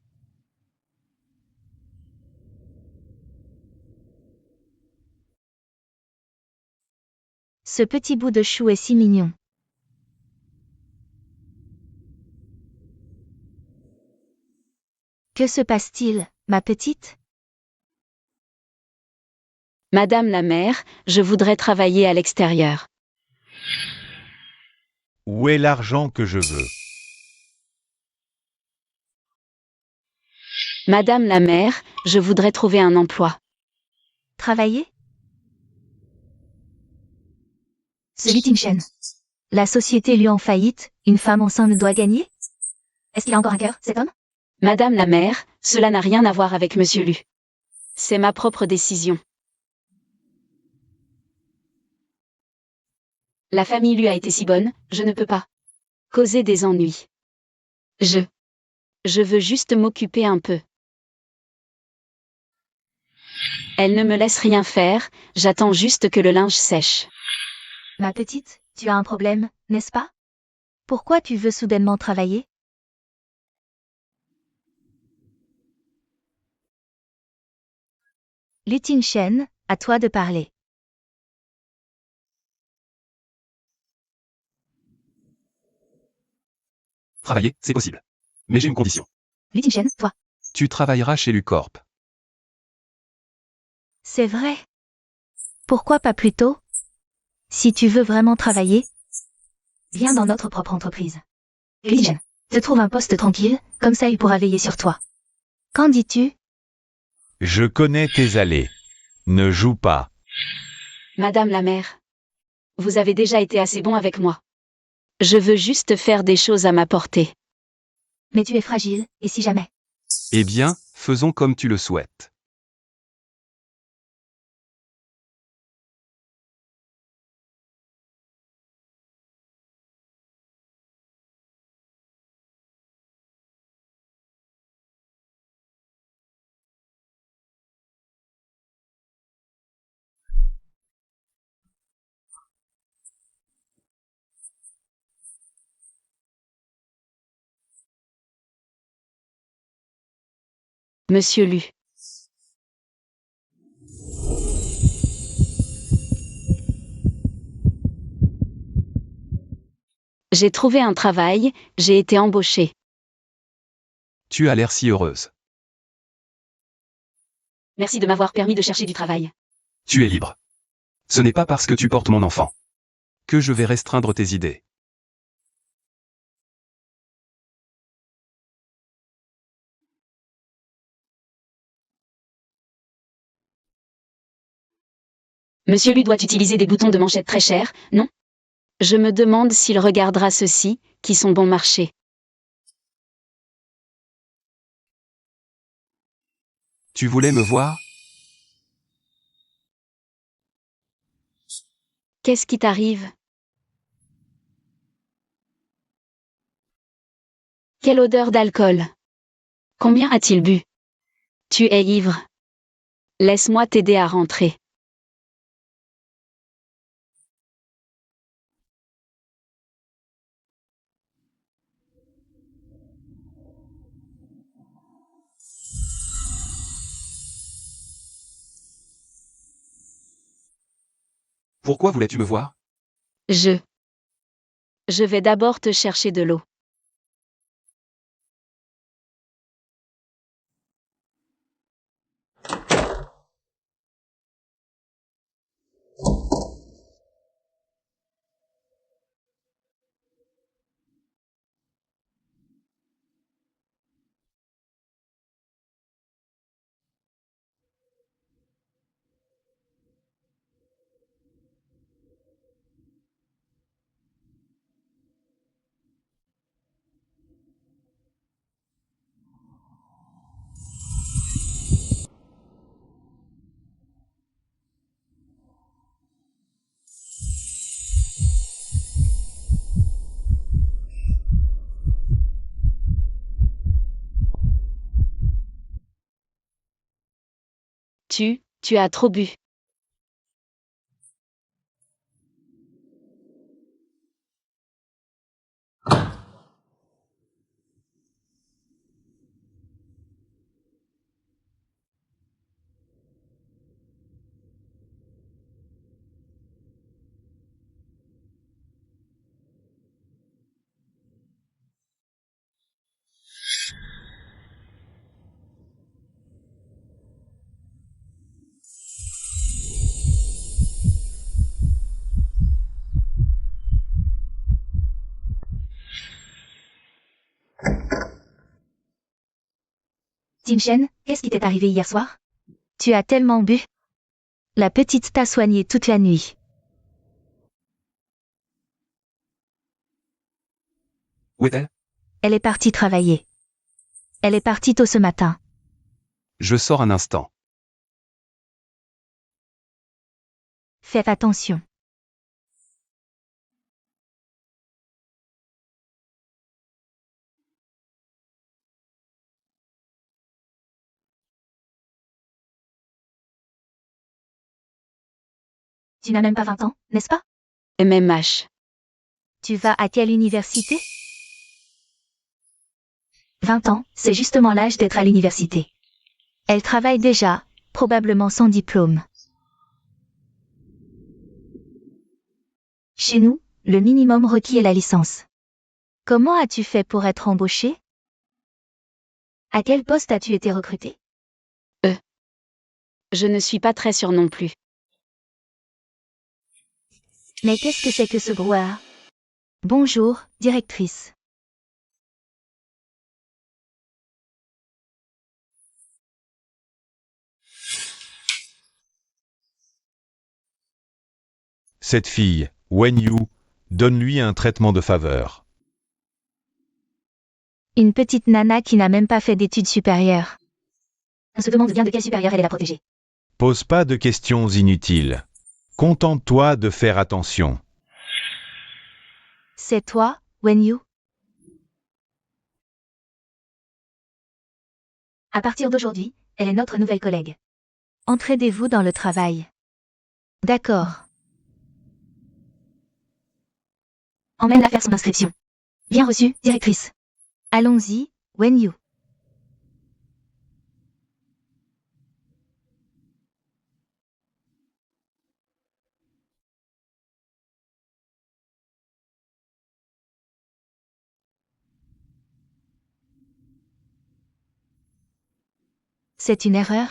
Ce petit bout de chou est si mignon. Que se passe-t-il, ma petite? Madame la mère, je voudrais travailler à l'extérieur. Où est l'argent que je veux? Madame la mère, je voudrais trouver un emploi. Travailler? Celui Chen. La société lui en faillite, une femme enceinte doit gagner? Est-ce qu'il a encore un cœur, cet homme? Madame la mère, cela n'a rien à voir avec Monsieur Lu. C'est ma propre décision. La famille Lu a été si bonne, je ne peux pas causer des ennuis. Je veux juste m'occuper un peu. Elle ne me laisse rien faire, j'attends juste que le linge sèche. Ma petite, tu as un problème, n'est-ce pas? Pourquoi tu veux soudainement travailler? Lu Chen, à toi de parler. Travailler, c'est possible. Mais j'ai une condition. Lu Chen, toi. Tu travailleras chez Lucorp. C'est vrai. Pourquoi pas plus tôt? Si tu veux vraiment travailler, viens dans notre propre entreprise. Lu Chen, te trouve un poste tranquille, comme ça il pourra veiller sur toi. Qu'en dis-tu? Je connais tes allées. Ne joue pas. Madame la mère, vous avez déjà été assez bon avec moi. Je veux juste faire des choses à ma portée. Mais tu es fragile, et si jamais? Eh bien, faisons comme tu le souhaites. Monsieur Lu. J'ai trouvé un travail, j'ai été embauchée. Tu as l'air si heureuse. Merci de m'avoir permis de chercher du travail. Tu es libre. Ce n'est pas parce que tu portes mon enfant que je vais restreindre tes idées. Monsieur Lu doit utiliser des boutons de manchette très chers, non? Je me demande s'il regardera ceux-ci, qui sont bon marché. Tu voulais me voir? Qu'est-ce qui t'arrive? Quelle odeur d'alcool! Combien a-t-il bu? Tu es ivre. Laisse-moi t'aider à rentrer. Pourquoi voulais-tu me voir? Je vais d'abord te chercher de l'eau. Tu as trop bu. Tin Shen, qu'est-ce qui t'est arrivé hier soir? Tu as tellement bu. La petite t'a soigné toute la nuit. Où est-elle? Elle est partie travailler. Elle est partie tôt ce matin. Je sors un instant. Fais attention. Tu n'as même pas 20 ans, n'est-ce pas? MMH. Tu vas à quelle université? 20 ans, c'est justement l'âge d'être à l'université. Elle travaille déjà, probablement sans diplôme. Chez nous, le minimum requis est la licence. Comment as-tu fait pour être embauché? À quel poste as-tu été recruté? Je ne suis pas très sûre non plus. Mais qu'est-ce que c'est que ce brouhaha? Bonjour, directrice. Cette fille, Wen Yu, donne-lui un traitement de faveur. Une petite nana qui n'a même pas fait d'études supérieures. On se demande bien de quelle supérieure elle est la protégée. Pose pas de questions inutiles. Contente-toi de faire attention. C'est toi, Wen Yu? À partir d'aujourd'hui, elle est notre nouvelle collègue. Entraidez-vous dans le travail. D'accord. Emmène-la faire son inscription. Bien reçu, directrice. Allons-y, Wen Yu. C'est une erreur?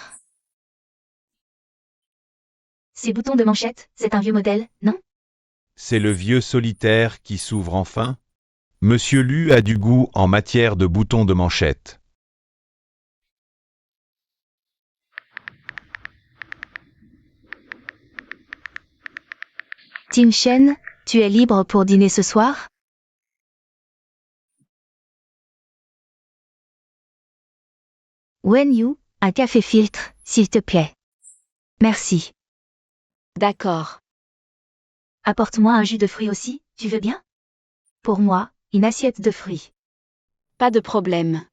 Ces boutons de manchette, c'est un vieux modèle, non? C'est le vieux solitaire qui s'ouvre enfin. Monsieur Lu a du goût en matière de boutons de manchette. Tin Shen, tu es libre pour dîner ce soir? Wen Yu, un café filtre, s'il te plaît. Merci. D'accord. Apporte-moi un jus de fruits aussi, tu veux bien? Pour moi, une assiette de fruits. Pas de problème.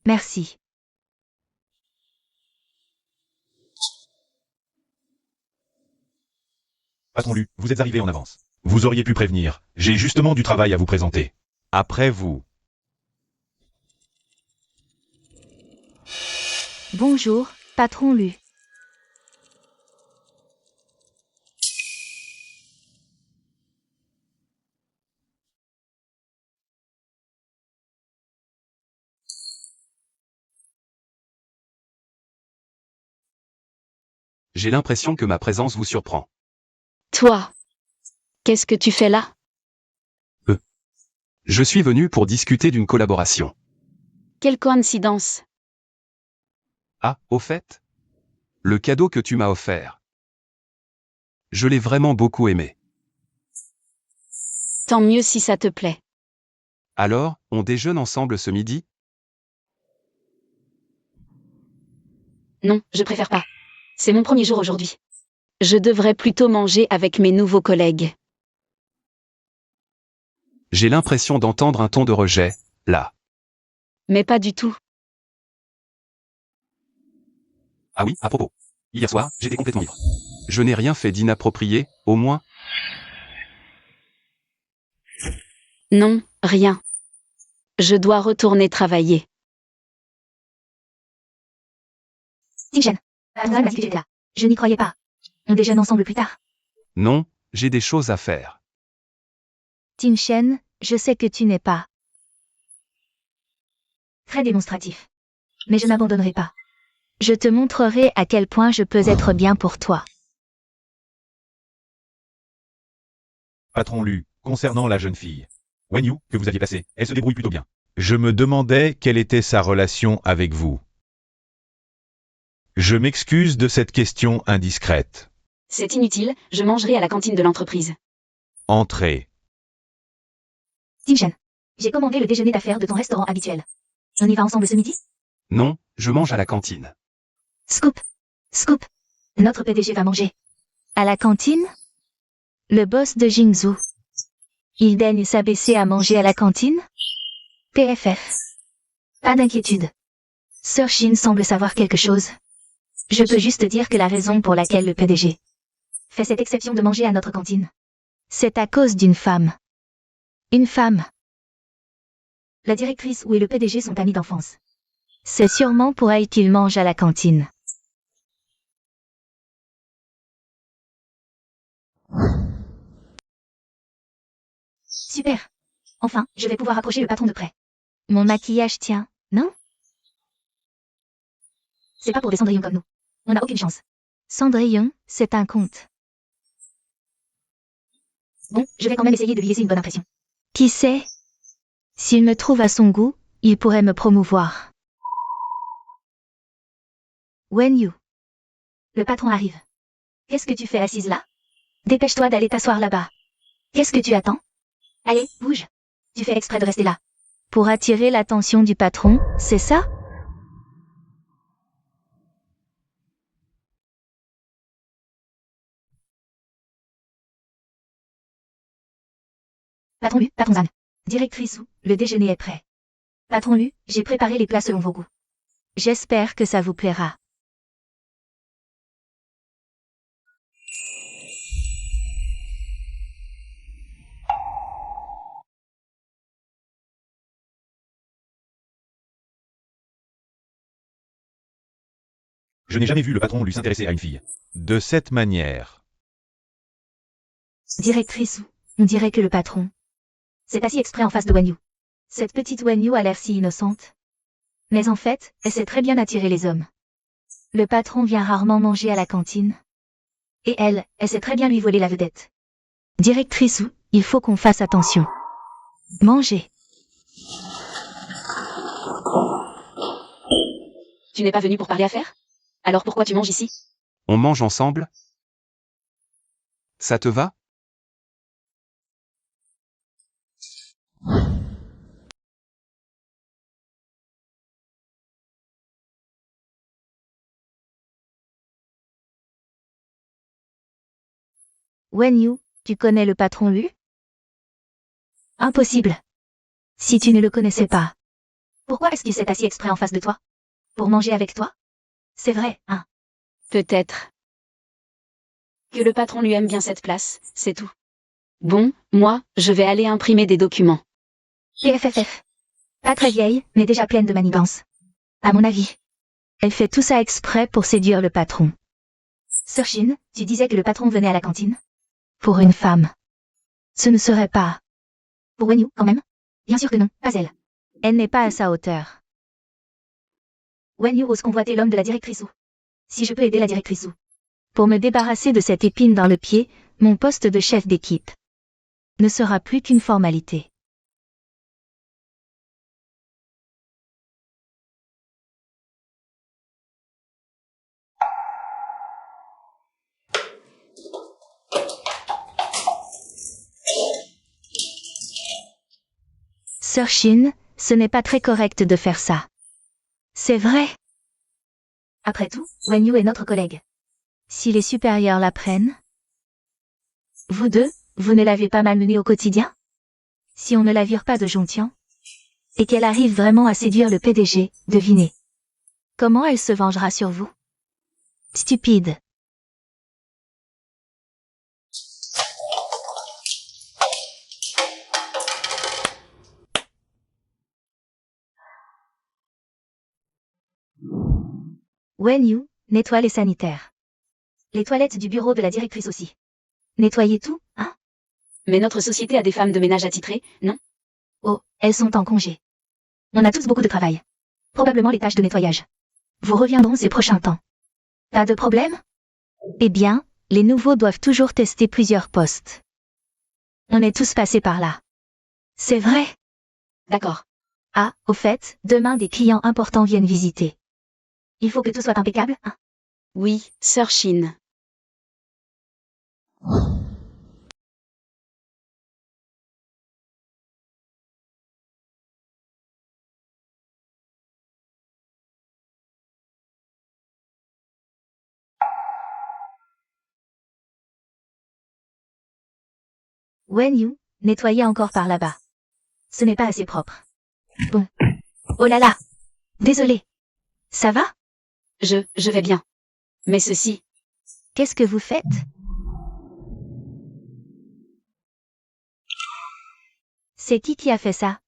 Merci. Patron Lu, vous êtes arrivé en avance. Vous auriez pu prévenir. J'ai justement du travail à vous présenter. Après vous. Bonjour, patron Lu. J'ai l'impression que ma présence vous surprend. Toi, qu'est-ce que tu fais là? Je suis venu pour discuter d'une collaboration. Quelle coïncidence. Ah, au fait? Le cadeau que tu m'as offert. Je l'ai vraiment beaucoup aimé. Tant mieux si ça te plaît. Alors, on déjeune ensemble ce midi? Non, je préfère pas. C'est mon premier jour aujourd'hui. Je devrais plutôt manger avec mes nouveaux collègues. J'ai l'impression d'entendre un ton de rejet, là. Mais pas du tout. Ah oui, à propos. Hier soir, j'étais complètement ivre. Je n'ai rien fait d'inapproprié, au moins? Non, rien. Je dois retourner travailler. Tim-Shen. Attends, parce que tu étais là. Je n'y croyais pas. On déjeune ensemble plus tard. Non, j'ai des choses à faire. Tim-Shen, je sais que tu n'es pas très démonstratif. Mais je n'abandonnerai pas. Je te montrerai à quel point je peux être bien pour toi. Patron Lu, concernant la jeune fille. Wen Yu, que vous aviez placée, elle se débrouille plutôt bien. Je me demandais quelle était sa relation avec vous. Je m'excuse de cette question indiscrète. C'est inutile, je mangerai à la cantine de l'entreprise. Entrez. Tim-Shen, j'ai commandé le déjeuner d'affaires de ton restaurant habituel. On y va ensemble ce midi? Non, je mange à la cantine. Scoop. Scoop. Notre PDG va manger. À la cantine? Le boss de Jingzhou. Il daigne s'abaisser à manger à la cantine? PFF. Pas d'inquiétude. Sir Shin semble savoir quelque chose. Je peux juste dire que la raison pour laquelle le PDG fait cette exception de manger à notre cantine, c'est à cause d'une femme. Une femme. La directrice ou et le PDG sont amis d'enfance. C'est sûrement pour elle qu'il mange à la cantine. Super. Enfin, je vais pouvoir approcher le patron de près. Mon maquillage tient, non? C'est pas pour des cendrillons comme nous. On n'a aucune chance. Cendrillon, c'est un conte. Bon, je vais quand même essayer de lui laisser une bonne impression. Qui sait? S'il me trouve à son goût, il pourrait me promouvoir. Wen Yu. Le patron arrive. Qu'est-ce que tu fais assise là? Dépêche-toi d'aller t'asseoir là-bas. Qu'est-ce que tu attends? Allez, bouge. Tu fais exprès de rester là. Pour attirer l'attention du patron, c'est ça? Patron Lu, patron Zan. Directrice Wu, le déjeuner est prêt. Patron Lu, j'ai préparé les plats selon vos goûts. J'espère que ça vous plaira. Je n'ai jamais vu le patron lui s'intéresser à une fille. De cette manière. Directrice Wu, on dirait que le patron s'est assis exprès en face de Wen Yu. Cette petite Wen Yu a l'air si innocente. Mais en fait, elle sait très bien attirer les hommes. Le patron vient rarement manger à la cantine. Et elle sait très bien lui voler la vedette. Directrice Wu, il faut qu'on fasse attention. Manger. Tu n'es pas venu pour parler affaires? Alors pourquoi tu manges ici? On mange ensemble? Ça te va? Wen Yu, Tu connais le patron Lu? Impossible. Si tu ne le connaissais pas. Pourquoi est-ce qu'il s'est assis exprès en face de toi? Pour manger avec toi? C'est vrai, hein? Peut-être. Que le patron lui aime bien cette place, c'est tout. Bon, moi, je vais aller imprimer des documents. TFFF. Pas très vieille, mais déjà pleine de manigances. À mon avis. Elle fait tout ça exprès pour séduire le patron. Sir Shin, tu disais que le patron venait à la cantine? Pour une femme. Ce ne serait pas... Pour Wenyu, quand même? Bien sûr que non, pas elle. Elle n'est pas à sa hauteur. Wenyu ose convoiter l'homme de la directrice Wu. Si je peux aider la directrice Wu. Pour me débarrasser de cette épine dans le pied, mon poste de chef d'équipe ne sera plus qu'une formalité. Sir Shin, ce n'est pas très correct de faire ça. C'est vrai. Après tout, Wenyu est notre collègue. Si les supérieurs l'apprennent... Vous deux, vous ne l'avez pas malmenée au quotidien? Si on ne la vire pas de Jontian, et qu'elle arrive vraiment à séduire le PDG, devinez. Comment elle se vengera sur vous? Stupide. Wenyu, nettoie les sanitaires. Les toilettes du bureau de la directrice aussi. Nettoyez tout, hein? Mais notre société a des femmes de ménage attitrées, non? Oh, elles sont en congé. On a tous beaucoup de travail. Probablement les tâches de nettoyage. Vous reviendront ces prochains temps. Pas de problème? Eh bien, les nouveaux doivent toujours tester plusieurs postes. On est tous passés par là. C'est vrai. D'accord. Ah, au fait, demain des clients importants viennent visiter. Il faut que tout soit impeccable, hein? Oui, Sir Shin. Wenyu, nettoyez encore par là-bas. Ce n'est pas assez propre. Bon. Oh là là. Désolé. Ça va? Je vais bien. Mais ceci, Qu'est-ce que vous faites? C'est qui a fait ça?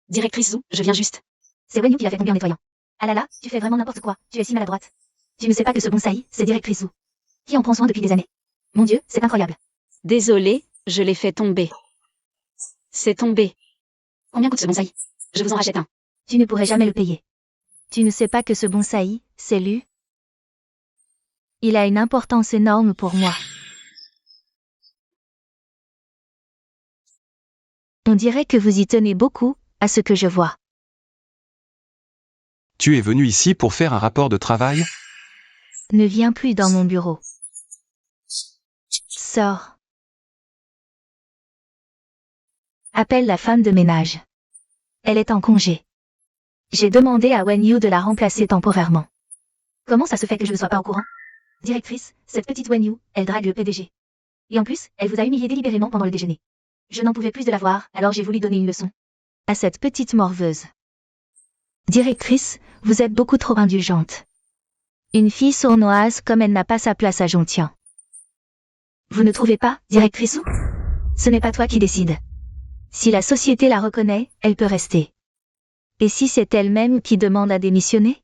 directrice Wu, je viens juste. C'est Wenyu qui l'a fait tomber en nettoyant. Ah là là, tu fais vraiment n'importe quoi, tu es si maladroite. Tu ne sais pas que ce bonsaï, c'est directrice Wu. Qui en prend soin depuis des années. Mon Dieu, c'est incroyable. Désolée, je l'ai fait tomber. C'est tombé. Combien coûte ce bonsaï? Je vous en rachète un. Tu ne pourrais jamais le payer. Tu ne sais pas que ce bonsaï, c'est Lu? Il a une importance énorme pour moi. On dirait que vous y tenez beaucoup, à ce que je vois. Tu es venu ici pour faire un rapport de travail? Ne viens plus dans mon bureau. Sors. Appelle la femme de ménage. Elle est en congé. J'ai demandé à Wenyu de la remplacer temporairement. Comment ça se fait que je ne sois pas au courant? Directrice, cette petite Wenyu, elle drague le PDG. Et en plus, elle vous a humilié délibérément pendant le déjeuner. Je n'en pouvais plus de la voir, alors j'ai voulu donner une leçon. À cette petite morveuse. Directrice, vous êtes beaucoup trop indulgente. Une fille sournoise comme elle n'a pas sa place à Jontian. Vous ne trouvez pas, directrice Wu? Ce n'est pas toi qui décide. Si la société la reconnaît, elle peut rester. Et si c'est elle-même qui demande à démissionner?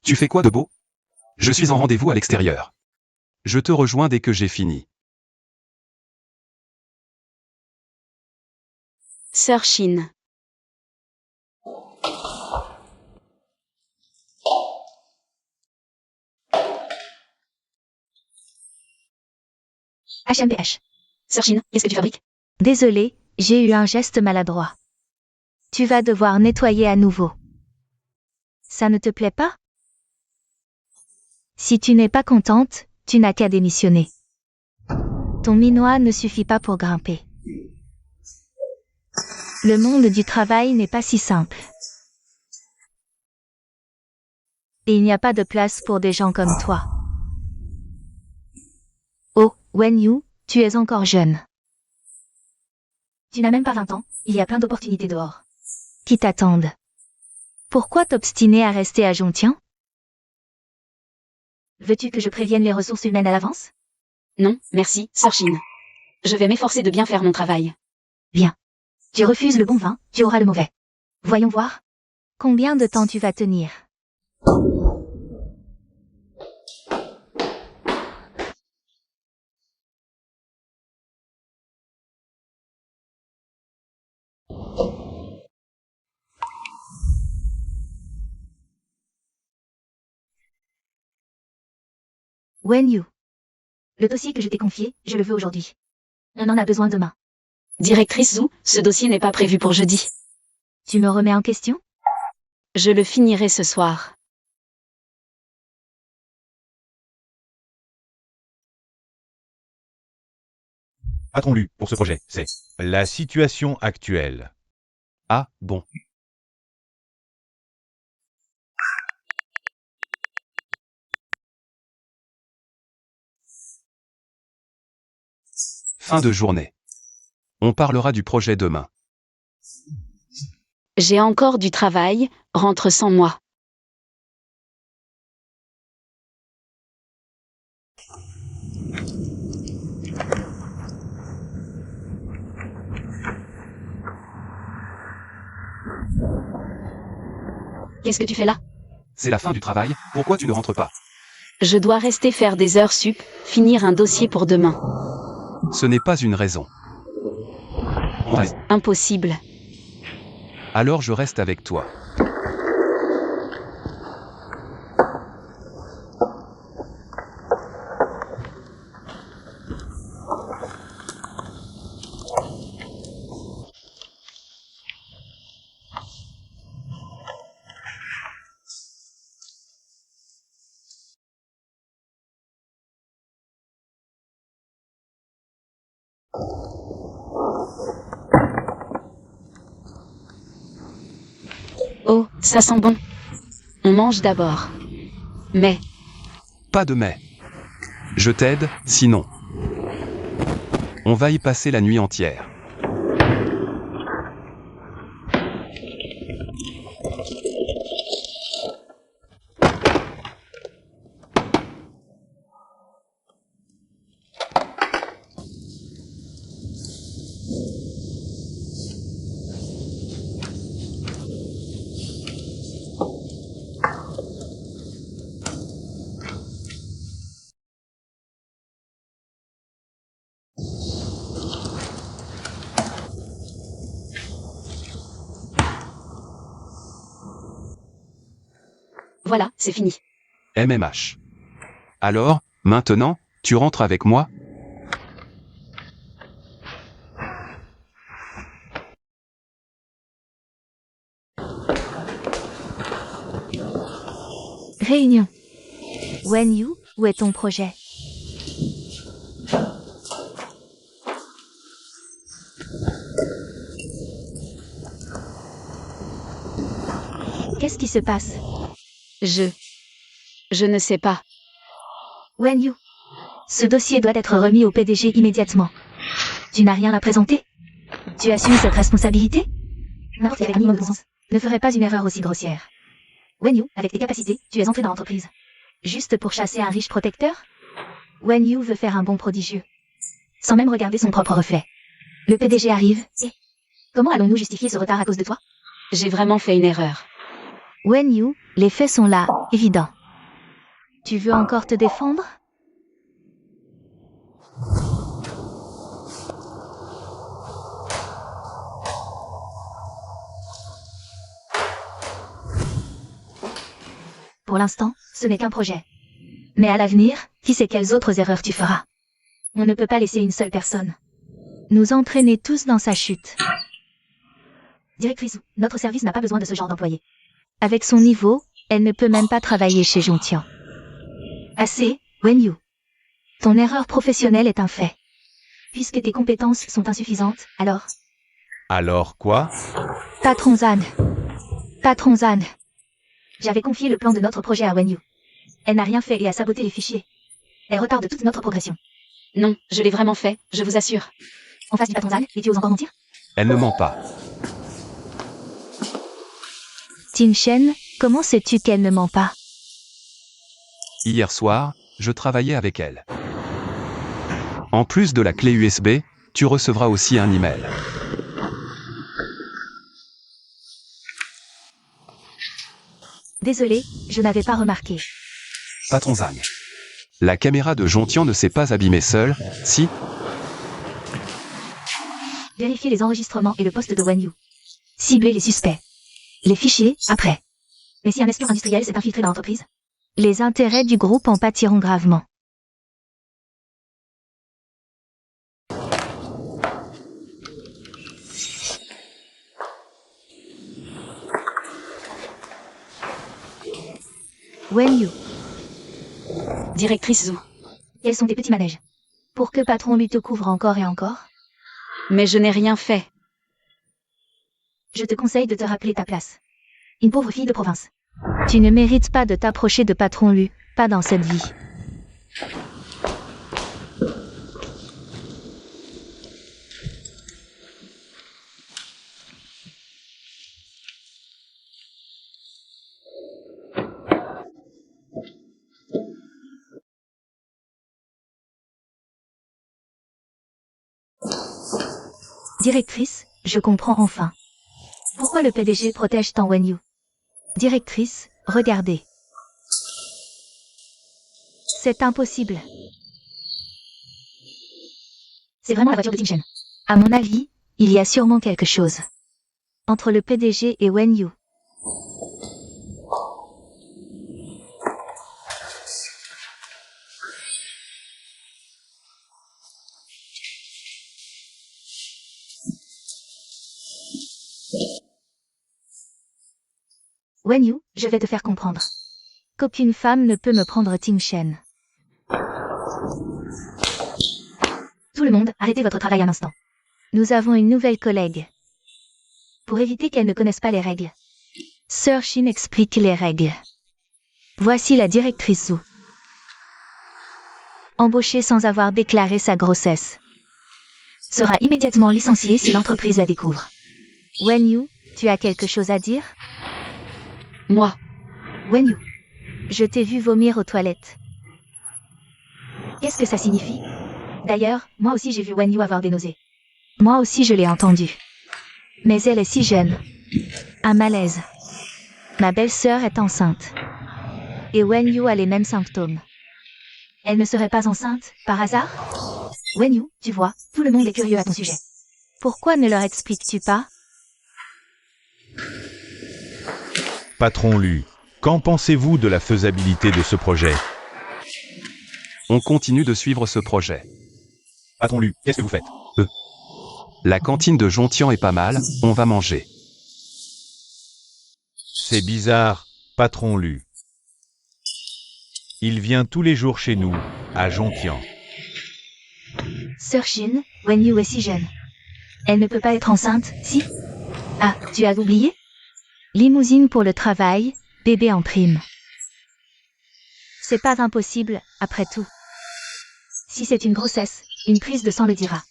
Tu fais quoi de beau? Je suis en rendez-vous à l'extérieur. Je te rejoins dès que j'ai fini. Sir Shin. HMPH. Sir Shin, qu'est-ce que tu fabriques? Désolé, j'ai eu un geste maladroit. Tu vas devoir nettoyer à nouveau. Ça ne te plaît pas? Si tu n'es pas contente, tu n'as qu'à démissionner. Ton minois ne suffit pas pour grimper. Le monde du travail n'est pas si simple. Et il n'y a pas de place pour des gens comme toi. Oh, Wenyu, tu es encore jeune. Tu n'as même pas 20 ans, il y a plein d'opportunités dehors. Qui t'attendent. Pourquoi t'obstiner à rester à Jontian? Veux-tu que je prévienne les ressources humaines à l'avance? Non, merci, Sir Shin. Je vais m'efforcer de bien faire mon travail. Bien. Tu refuses le bon vin, tu auras le mauvais. Voyons voir. Combien de temps tu vas tenir? Wenyu. Le dossier que je t'ai confié, je le veux aujourd'hui. On en a besoin demain. Directrice Zhu, ce dossier n'est pas prévu pour jeudi. Tu me remets en question? Je le finirai ce soir. A-t-on lu pour ce projet? C'est la situation actuelle. Ah, bon. Fin de journée. On parlera du projet demain. J'ai encore du travail, rentre sans moi. Qu'est-ce que tu fais là? C'est la fin du travail, pourquoi tu ne rentres pas? Je dois rester faire des heures sup, finir un dossier pour demain. Ce n'est pas une raison. Impossible. Alors je reste avec toi. Oh, ça sent bon. On mange d'abord. Mais, Pas de mais. Je t'aide, sinon. On va y passer la nuit entière. voilà, c'est fini. MMH. Alors, maintenant, tu rentres avec moi? Réunion. Wenyu, où est ton projet? Qu'est-ce qui se passe? Je ne sais pas. Wenyu. Ce dossier doit être remis au PDG immédiatement. Tu n'as rien à présenter? Tu assumes cette responsabilité? N'importe quel minimum de sens ne ferait pas une erreur aussi grossière. Wenyu, avec tes capacités, tu es entré dans l'entreprise. Juste pour chasser un riche protecteur? Wenyu veut faire un bond prodigieux. Sans même regarder son propre reflet. Le PDG arrive, et... Comment allons-nous justifier ce retard à cause de toi? J'ai vraiment fait une erreur. Wenyu, les faits sont là, évidents. Tu veux encore te défendre? Pour l'instant, ce n'est qu'un projet. Mais à l'avenir, qui sait quelles autres erreurs tu feras? On ne peut pas laisser une seule personne nous entraîner tous dans sa chute. Directrice, notre service n'a pas besoin de ce genre d'employé. Avec son niveau, elle ne peut même pas travailler chez Jontian. Assez, Wenyu. Ton erreur professionnelle est un fait. Puisque tes compétences sont insuffisantes, alors... Alors quoi? Patron Zan. Patron Zan. J'avais confié le plan de notre projet à Wenyu. Elle n'a rien fait et a saboté les fichiers. Elle retarde toute notre progression. Non, je l'ai vraiment fait, je vous assure. En face du patron Zan, et tu oses encore mentir? Elle ne ment pas. Ting Shen, comment sais-tu qu'elle ne ment pas? Hier soir, je travaillais avec elle. En plus de la clé USB, tu recevras aussi un email. Désolé, je n'avais pas remarqué. Patron Zan. La caméra de Jontian ne s'est pas abîmée seule, si? Vérifier les enregistrements et le poste de Wenyu. Cibler les suspects. Les fichiers, après. Mais si un espion industriel s'est infiltré dans l'entreprise? Les intérêts du groupe en pâtiront gravement. Wenyu, Directrice Zhu. quels sont tes petits manèges? Pour que patron lui te couvre encore et encore? Mais je n'ai rien fait. Je te conseille de te rappeler ta place. Une pauvre fille de province. Tu ne mérites pas de t'approcher de patron Lu, pas dans cette vie. Directrice, je comprends enfin. Pourquoi le PDG protège tant Wenyu? Directrice, regardez. C'est impossible. C'est vraiment la voiture de Ting Shen. À mon avis, il y a sûrement quelque chose. Entre le PDG et Wenyu. Wenyu, je vais te faire comprendre. Qu'aucune femme ne peut me prendre Ting Shen. Tout le monde, arrêtez votre travail un instant. Nous avons une nouvelle collègue. Pour éviter qu'elle ne connaisse pas les règles. Sir Shin explique les règles. Voici la directrice Zhu. Embauchée sans avoir déclaré sa grossesse. Sera immédiatement licenciée si l'entreprise la découvre. Wenyu, tu as quelque chose à dire? Moi. Wenyu, je t'ai vu vomir aux toilettes. Qu'est-ce que ça signifie? D'ailleurs, moi aussi j'ai vu Wenyu avoir des nausées. Moi aussi je l'ai entendu. Mais elle est si jeune. Un malaise. Ma belle-sœur est enceinte. Et Wenyu a les mêmes symptômes. Elle ne serait pas enceinte, par hasard? Wenyu, tu vois, tout le monde est curieux à ton sujet. Pourquoi ne leur expliques-tu pas? Patron Lu, qu'en pensez-vous de la faisabilité de ce projet? On continue de suivre ce projet. Patron Lu, qu'est-ce que vous faites? La cantine de Jontian est pas mal, on va manger. C'est bizarre, Patron Lu. Il vient tous les jours chez nous, à Jontian. Sir Shin, Wenyu est si jeune. Elle ne peut pas être enceinte, si? Ah, tu as oublié? Limousine pour le travail, bébé en prime. C'est pas impossible, après tout. Si c'est une grossesse, une prise de sang le dira.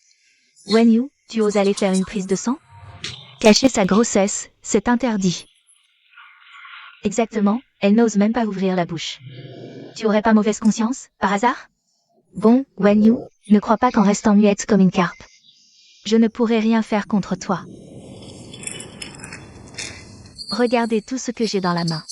Wenyu, tu oses aller faire une prise de sang? Cacher sa grossesse, c'est interdit. Exactement, elle n'ose même pas ouvrir la bouche. Tu aurais pas mauvaise conscience, par hasard? Bon, Wenyu, ne crois pas qu'en restant muette comme une carpe. Je ne pourrai rien faire contre toi. Regardez tout ce que j'ai dans la main.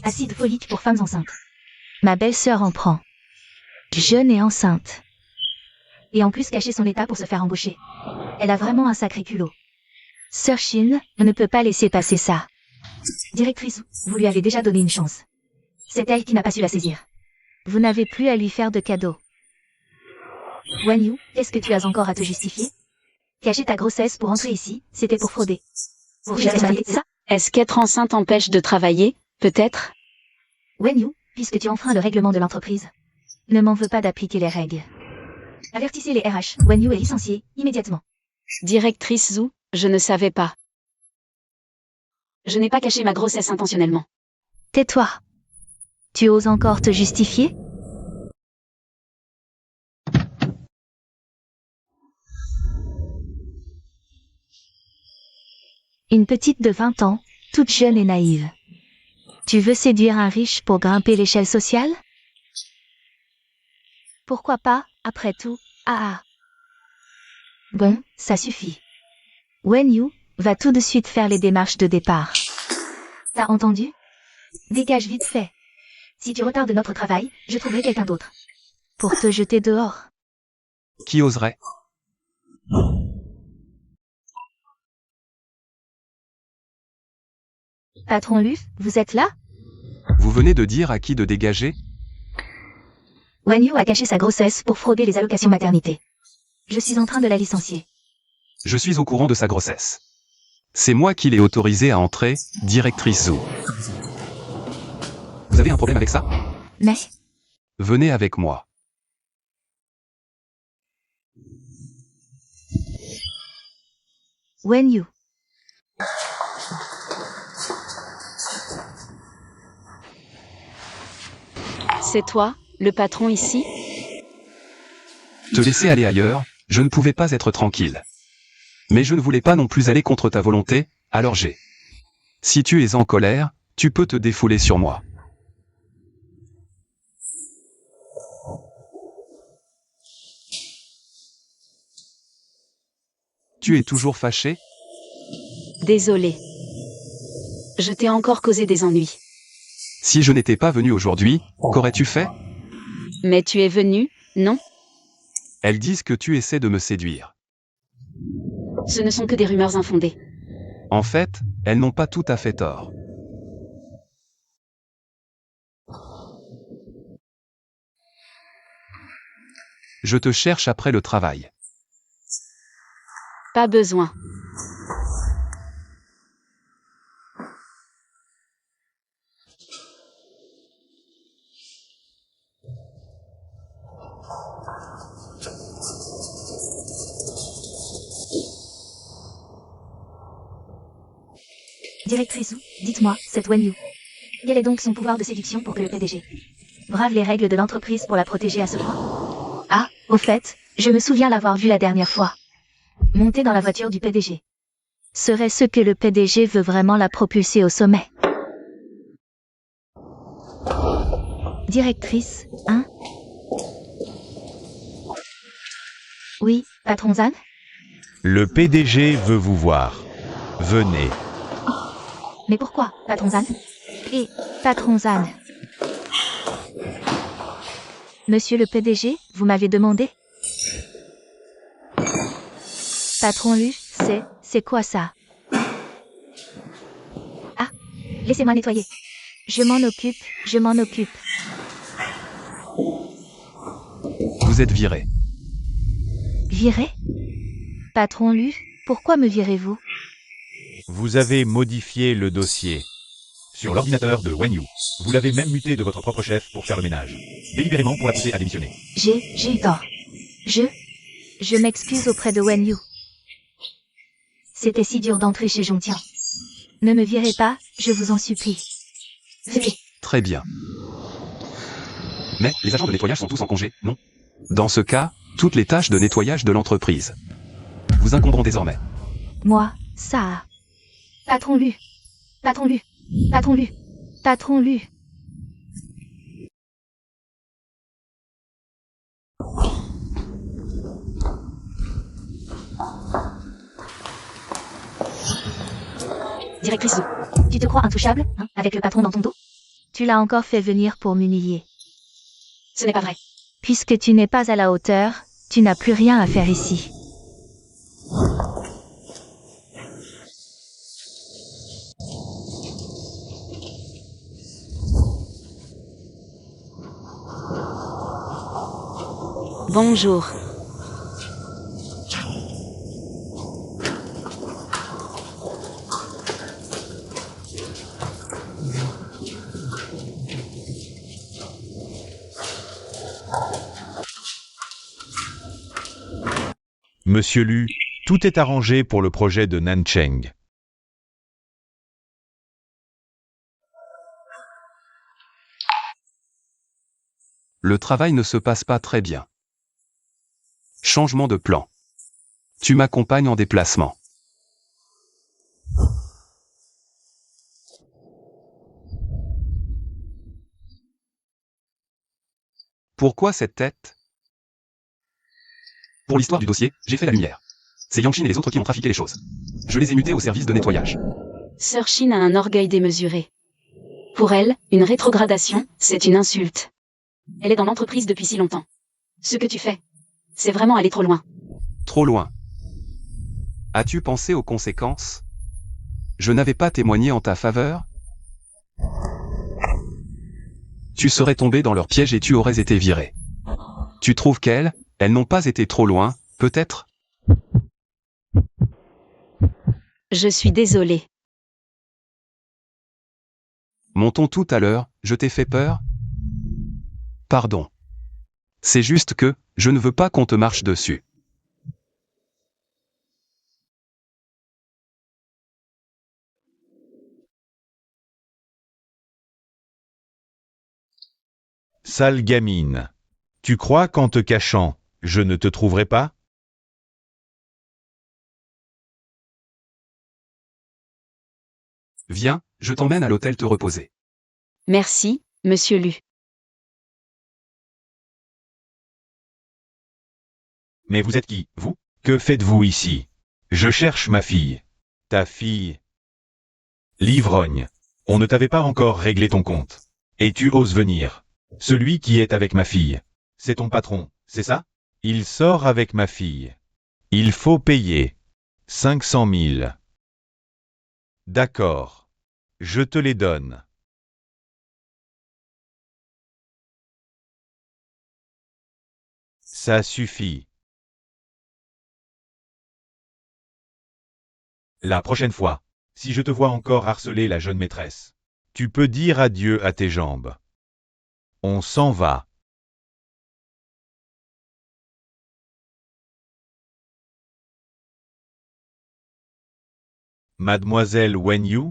Acide folique pour femmes enceintes. Ma belle-sœur en prend. Jeune et enceinte. Et en plus cacher son état pour se faire embaucher. Elle a vraiment un sacré culot. Sœur Shin ne peut pas laisser passer ça. Directrice, vous lui avez déjà donné une chance. C'est elle qui n'a pas su la saisir. Vous n'avez plus à lui faire de cadeaux. Wen Yu, qu'est-ce que tu as encore à te justifier? Cacher ta grossesse pour entrer ici, c'était pour frauder. Vous avez parlé de ça? Est-ce qu'être enceinte empêche de travailler, peut-être? Wen Yu, puisque tu enfreins le règlement de l'entreprise, ne m'en veux pas d'appliquer les règles. Avertissez les RH, Wen Yu est licencié, immédiatement. Directrice Zhu, je ne savais pas. Je n'ai pas caché ma grossesse intentionnellement. Tais-toi. Tu oses encore te justifier? Une petite de 20 ans, toute jeune et naïve. Tu veux séduire un riche pour grimper l'échelle sociale? Pourquoi pas, après tout, ah. Bon, ça suffit. Wen Yu va tout de suite faire les démarches de départ. T'as entendu? Dégage vite fait. Si tu retardes notre travail, je trouverai quelqu'un d'autre. Pour te jeter dehors. Qui oserait? Patron Lu, vous êtes là? Vous venez de dire à qui de dégager? Wen Yu a caché sa grossesse pour frauder les allocations maternité. Je suis en train de la licencier. Je suis au courant de sa grossesse. C'est moi qui l'ai autorisé à entrer, directrice Zhu. Vous avez un problème avec ça? Mais, Venez avec moi. Wen Yu. C'est toi, le patron ici? Te laisser aller ailleurs, je ne pouvais pas être tranquille. Mais je ne voulais pas non plus aller contre ta volonté, alors j'ai. Si tu es en colère, tu peux te défouler sur moi. Tu es toujours fâché? Désolé. Je t'ai encore causé des ennuis. Si je n'étais pas venu aujourd'hui, qu'aurais-tu fait? Mais tu es venu, non? Elles disent que tu essaies de me séduire. Ce ne sont que des rumeurs infondées. En fait, elles n'ont pas tout à fait tort. Je te cherche après le travail. Pas besoin. Directrice Zhu, dites-moi, cette Wen Yu. Quel est donc son pouvoir de séduction pour que le PDG brave les règles de l'entreprise pour la protéger à ce point? Ah, au fait, je me souviens l'avoir vue la dernière fois. Monter dans la voiture du PDG. Serait-ce que le PDG veut vraiment la propulser au sommet? Directrice, hein? Oui, patron Zhan? Le PDG veut vous voir. Venez. Mais pourquoi, patron Zhan? Et, patron Zhan? Monsieur le PDG, vous m'avez demandé? Patron Lu, c'est quoi ça? Ah, laissez-moi nettoyer. Je m'en occupe. Vous êtes viré. Viré? Patron Lu, pourquoi me virez-vous? Vous avez modifié le dossier. Sur l'ordinateur de Wen Yu. Vous l'avez même muté de votre propre chef pour faire le ménage. Délibérément pour la pousser à démissionner. J'ai eu tort. Je m'excuse auprès de Wen Yu. C'était si dur d'entrer chez Zhongtian. Ne me virez pas, je vous en supplie. Veuillez. Très bien. Mais les agents de nettoyage sont tous en congé, non? Dans ce cas, toutes les tâches de nettoyage de l'entreprise vous incomberont désormais. Moi, ça. Patron Lu. Patron Lu. Patron Lu. Patron Lu. Directrice Zhu, tu te crois intouchable, hein, avec le patron dans ton dos? Tu l'as encore fait venir pour m'humilier. Ce n'est pas vrai. Puisque tu n'es pas à la hauteur, tu n'as plus rien à faire ici. Bonjour. Monsieur Lu, tout est arrangé pour le projet de Nancheng. Le travail ne se passe pas très bien. Changement de plan. Tu m'accompagnes en déplacement. Pourquoi cette tête? Pour l'histoire du dossier, j'ai fait la lumière. C'est Yangshin et les autres qui ont trafiqué les choses. Je les ai mutés au service de nettoyage. Sœur Shin a un orgueil démesuré. Pour elle, une rétrogradation, c'est une insulte. Elle est dans l'entreprise depuis si longtemps. Ce que tu fais, c'est vraiment aller trop loin. Trop loin. As-tu pensé aux conséquences? Je n'avais pas témoigné en ta faveur? Tu serais tombé dans leur piège et tu aurais été viré. Tu trouves qu'elles n'ont pas été trop loin, peut-être? Je suis désolée. Mon ton tout à l'heure, je t'ai fait peur? Pardon. C'est juste que, je ne veux pas qu'on te marche dessus. Sale gamine. Tu crois qu'en te cachant, je ne te trouverai pas? Viens, je t'emmène à l'hôtel te reposer. Merci, Monsieur Lu. Mais vous êtes qui, vous? Que faites-vous ici? Je cherche ma fille. Ta fille? L'ivrogne. On ne t'avait pas encore réglé ton compte. Et tu oses venir. Celui qui est avec ma fille. C'est ton patron, c'est ça? Il sort avec ma fille. Il faut payer. 500 000. D'accord. Je te les donne. Ça suffit. La prochaine fois, si je te vois encore harceler la jeune maîtresse, tu peux dire adieu à tes jambes. On s'en va. Mademoiselle Wen Yu,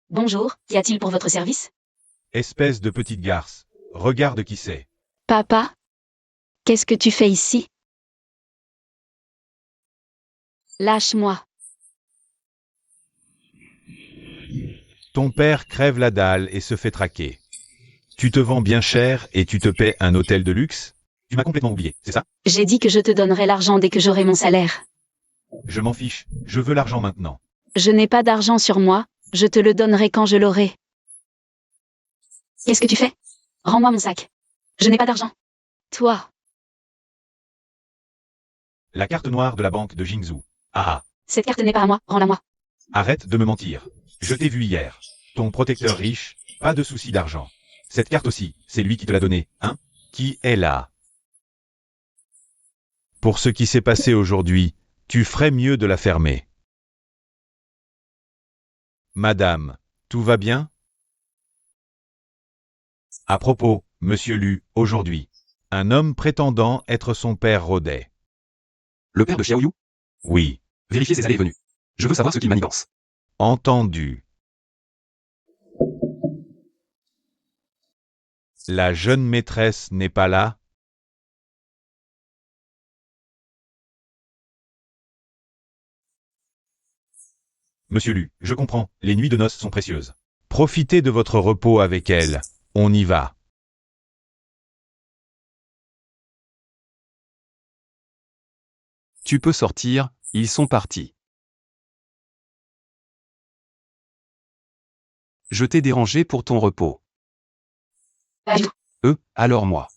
Bonjour, qu'y a-t-il pour votre service? espèce de petite garce, regarde qui c'est. Papa? Qu'est-ce que tu fais ici? Lâche-moi. Ton père crève la dalle et se fait traquer. Tu te vends bien cher et tu te paies un hôtel de luxe? Tu m'as complètement oublié, c'est ça? J'ai dit que je te donnerai l'argent dès que j'aurai mon salaire. Je m'en fiche, je veux l'argent maintenant. Je n'ai pas d'argent sur moi, je te le donnerai quand je l'aurai. Qu'est-ce que tu fais? Rends-moi mon sac. Je n'ai pas d'argent. Toi, La carte noire de la banque de Jingzhou. Ah ah, cette carte n'est pas à moi, rends-la moi. arrête de me mentir. Je t'ai vu hier. Ton protecteur riche, pas de souci d'argent. Cette carte aussi, c'est lui qui te l'a donnée, hein? Qui est là? Pour ce qui s'est passé aujourd'hui, tu ferais mieux de la fermer. Madame, tout va bien? À propos, Monsieur Lu, aujourd'hui, un homme prétendant être son père rôdait. Le père de Xiaoyu? Oui, Vérifiez ses allées et venues. Je veux savoir ce qu'il manigance. entendu. La jeune maîtresse n'est pas là? Monsieur Lu, je comprends, les nuits de noces sont précieuses. Profitez de votre repos avec elle, on y va. Tu peux sortir, ils sont partis. Je t'ai dérangé pour ton repos. Alors moi.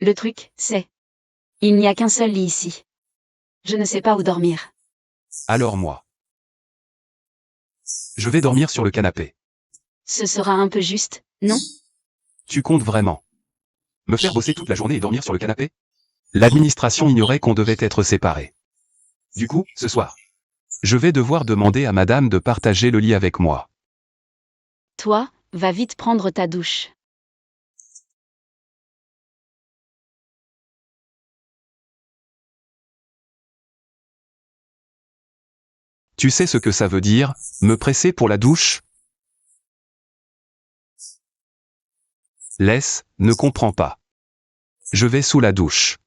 Le truc, c'est... Il n'y a qu'un seul lit ici. Je ne sais pas où dormir. Alors moi. Je vais dormir sur le canapé. Ce sera un peu juste, non? Tu comptes vraiment me faire bosser toute la journée et dormir sur le canapé? L'administration ignorait qu'on devait être séparés. Du coup, ce soir, je vais devoir demander à madame de partager le lit avec moi. Toi, va vite prendre ta douche. Tu sais ce que ça veut dire, me presser pour la douche? Laisse, ne comprends pas. Je vais sous la douche.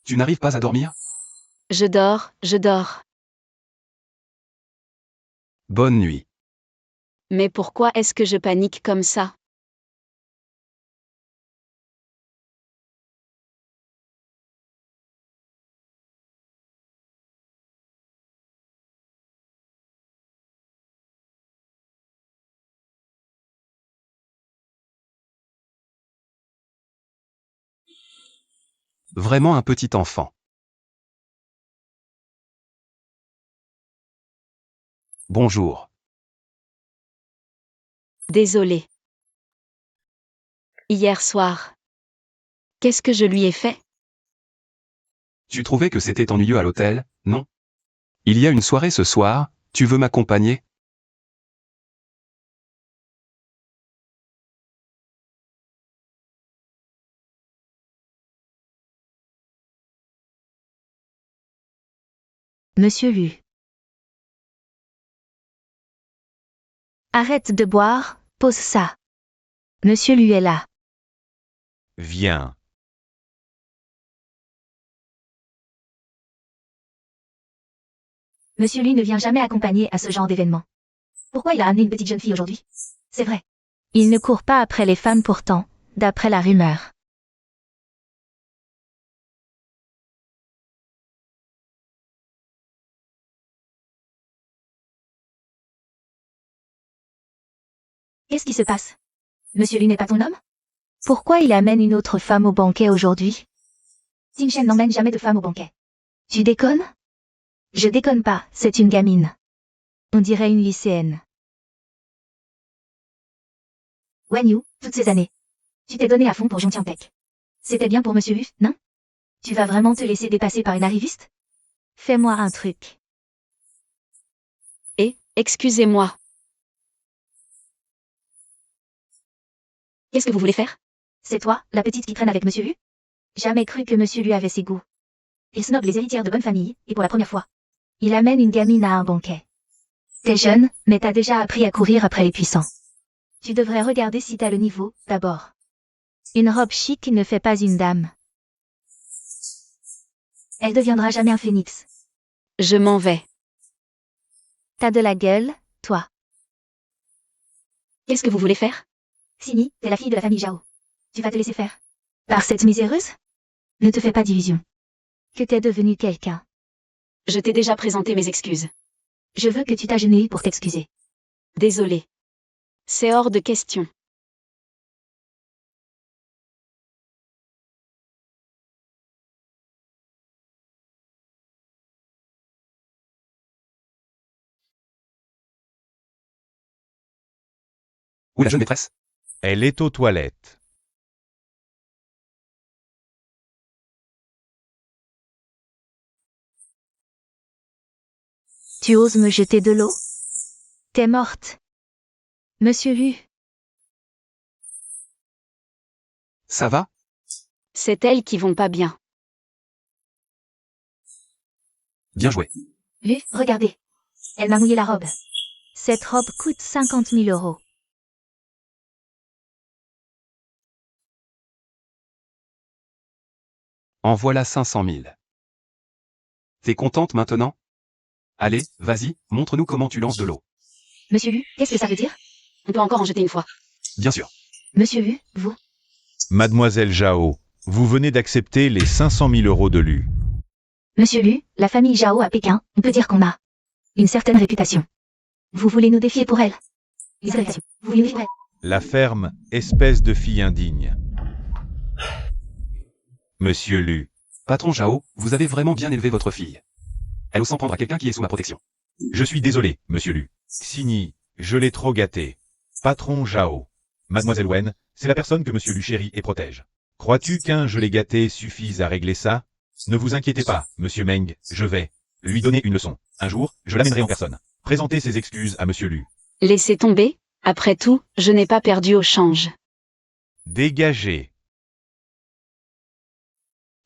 Tu n'arrives pas à dormir? Je dors, je dors. Bonne nuit. Mais pourquoi est-ce que je panique comme ça? Vraiment un petit enfant. Bonjour. Désolée. Hier soir. Qu'est-ce que je lui ai fait? Tu trouvais que c'était ennuyeux à l'hôtel, non? Il y a une soirée ce soir, tu veux m'accompagner? Monsieur Lu. Arrête de boire, pose ça. Monsieur Lu est là. Viens. Monsieur Lu ne vient jamais accompagné à ce genre d'événement. Pourquoi il a amené une petite jeune fille aujourd'hui? C'est vrai. Il ne court pas après les femmes pourtant, d'après la rumeur. Qu'est-ce qui se passe? Monsieur Lu n'est pas ton homme? Pourquoi il amène une autre femme au banquet aujourd'hui? Ting Shen n'emmène jamais de femme au banquet. Tu déconnes? Je déconne pas, c'est une gamine. On dirait une lycéenne. Wen Yu, toutes ces années. Tu t'es donné à fond pour Zhongqiangpek. C'était bien pour Monsieur Lu, non? Tu vas vraiment te laisser dépasser par une arriviste? Fais-moi un truc. Excusez-moi. Qu'est-ce que vous voulez faire? C'est toi, la petite qui traîne avec Monsieur Lu? Jamais cru que Monsieur Lu avait ses goûts. Il snob les héritières de bonne famille, et pour la première fois. Il amène une gamine à un banquet. T'es jeune, mais t'as déjà appris à courir après les puissants. Tu devrais regarder si t'as le niveau, d'abord. Une robe chic ne fait pas une dame. Elle deviendra jamais un phénix. Je m'en vais. T'as de la gueule, toi. Qu'est-ce que vous voulez faire? Sini, t'es la fille de la famille Zhao. Tu vas te laisser faire. Par cette miséreuse? Ne te fais pas d'illusions. Que t'es devenu quelqu'un. Je t'ai déjà présenté mes excuses. Je veux que tu t'agenouilles pour t'excuser. Désolée. C'est hors de question. Où est la jeune maîtresse? Elle est aux toilettes. Tu oses me jeter de l'eau? T'es morte. Monsieur Lu. Ça va? C'est elles qui vont pas bien. Bien joué. Lu, regardez. Elle m'a mouillé la robe. Cette robe coûte 50 000 euros. En voilà 500 000. T'es contente maintenant? Allez, vas-y, montre-nous comment tu lances de l'eau. Monsieur Lu, qu'est-ce que ça veut dire? On peut encore en jeter une fois. Bien sûr. Monsieur Lu, vous. Mademoiselle Zhao, vous venez d'accepter les 500 000 euros de Lu. Monsieur Lu, la famille Zhao à Pékin, on peut dire qu'on a une certaine réputation. Vous voulez nous défier pour elle? Vous voulez nous défier? La ferme, espèce de fille indigne. Monsieur Lu, Patron Zhao, vous avez vraiment bien élevé votre fille. Elle ose s'en prendre à quelqu'un qui est sous ma protection. je suis désolé, monsieur Lu. Signy, je l'ai trop gâté. Patron Zhao. Mademoiselle Wen, c'est la personne que monsieur Lu chérit et protège. Crois-tu qu'un je l'ai gâté suffise à régler ça? Ne vous inquiétez pas, monsieur Meng, je vais lui donner une leçon. Un jour, je l'amènerai en personne. Présentez ses excuses à monsieur Lu. Laissez tomber, après tout, je n'ai pas perdu au change. Dégagez.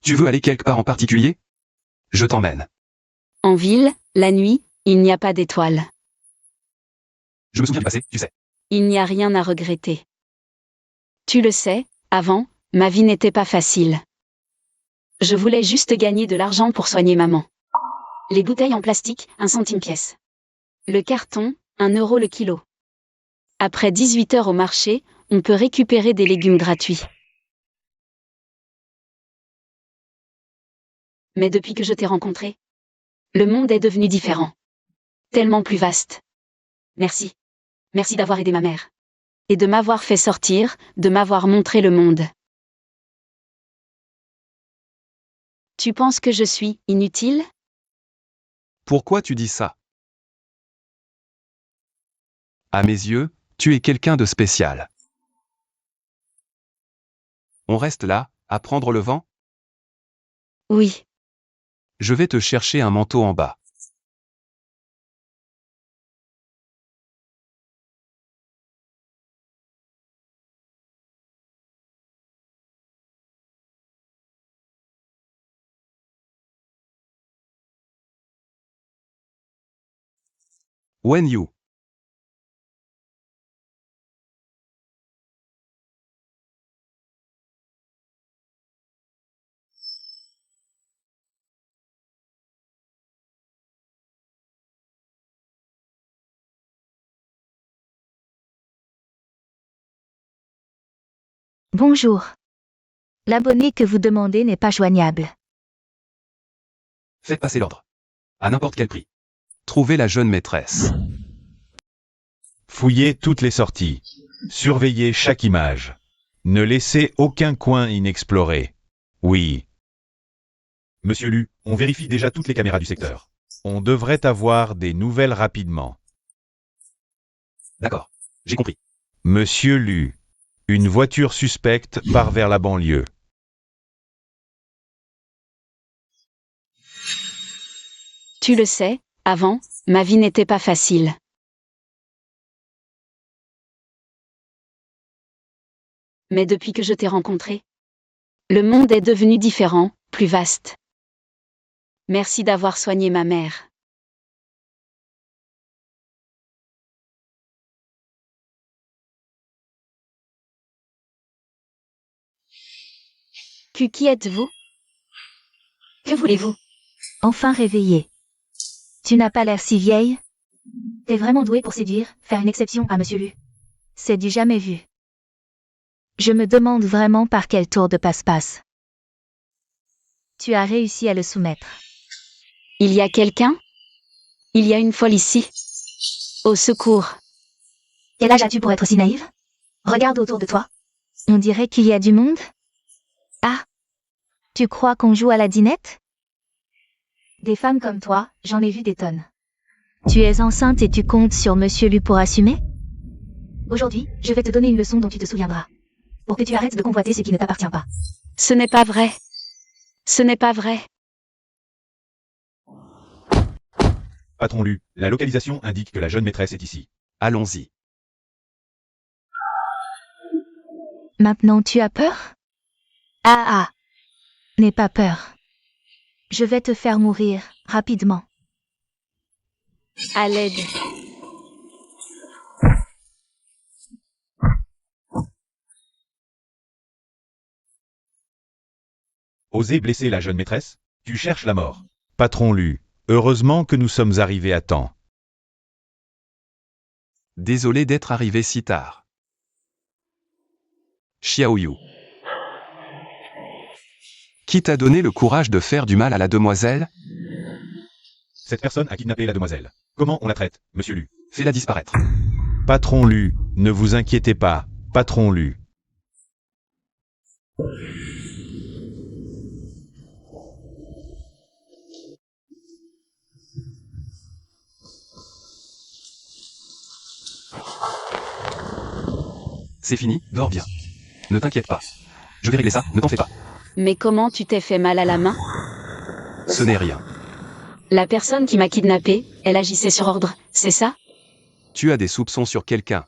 Tu veux aller quelque part en particulier? Je t'emmène. En ville, la nuit, il n'y a pas d'étoiles. Je me souviens du passé, tu sais. Il n'y a rien à regretter. Tu le sais, avant, ma vie n'était pas facile. Je voulais juste gagner de l'argent pour soigner maman. Les bouteilles en plastique, 1 centime pièce. Le carton, 1 euro le kilo. Après 18 heures au marché, on peut récupérer des légumes gratuits. Mais depuis que je t'ai rencontré, le monde est devenu différent. Tellement plus vaste. Merci. Merci d'avoir aidé ma mère. Et de m'avoir fait sortir, de m'avoir montré le monde. Tu penses que je suis inutile? Pourquoi tu dis ça? À mes yeux, tu es quelqu'un de spécial. On reste là, à prendre le vent? Oui. Je vais te chercher un manteau en bas. Wen Yu. Bonjour. L'abonné que vous demandez n'est pas joignable. Faites passer l'ordre. À n'importe quel prix. Trouvez la jeune maîtresse. Fouillez toutes les sorties. Surveillez chaque image. Ne laissez aucun coin inexploré. Oui. Monsieur Lu, on vérifie déjà toutes les caméras du secteur. On devrait avoir des nouvelles rapidement. D'accord. J'ai compris. Monsieur Lu. Une voiture suspecte part vers la banlieue. Tu le sais, avant, ma vie n'était pas facile. Mais depuis que je t'ai rencontré, le monde est devenu différent, plus vaste. Merci d'avoir soigné ma mère. Qui êtes-vous? Que voulez-vous? Enfin réveillé. Tu n'as pas l'air si vieille. T'es vraiment douée pour séduire, faire une exception à Monsieur Lu. C'est du jamais vu. Je me demande vraiment par quel tour de passe-passe tu as réussi à le soumettre. Il y a quelqu'un? Il y a une folle ici. Au secours. Quel âge as-tu pour être si naïve? Regarde autour de toi. On dirait qu'il y a du monde. Ah. Tu crois qu'on joue à la dinette? Des femmes comme toi, j'en ai vu des tonnes. Tu es enceinte et tu comptes sur Monsieur Lu pour assumer? Aujourd'hui, je vais te donner une leçon dont tu te souviendras. Pour que tu arrêtes de convoiter ce qui ne t'appartient pas. Ce n'est pas vrai. Ce n'est pas vrai. Patron Lu, la localisation indique que la jeune maîtresse est ici. Allons-y. Maintenant tu as peur? Ah. N'aie pas peur. Je vais te faire mourir, rapidement. À l'aide. Osez blesser la jeune maîtresse? Tu cherches la mort. Patron Lu, heureusement que nous sommes arrivés à temps. Désolé d'être arrivé si tard. Xiaoyu. Qui t'a donné le courage de faire du mal à la demoiselle? Cette personne a kidnappé la demoiselle. Comment on la traite, monsieur Lu? Fais-la disparaître. Patron Lu, ne vous inquiétez pas, patron Lu. C'est fini, dors bien. Ne t'inquiète pas. Je vais régler ça, ne t'en fais pas. Mais comment tu t'es fait mal à la main? Ce n'est rien. La personne qui m'a kidnappé, elle agissait sur ordre, c'est ça? Tu as des soupçons sur quelqu'un.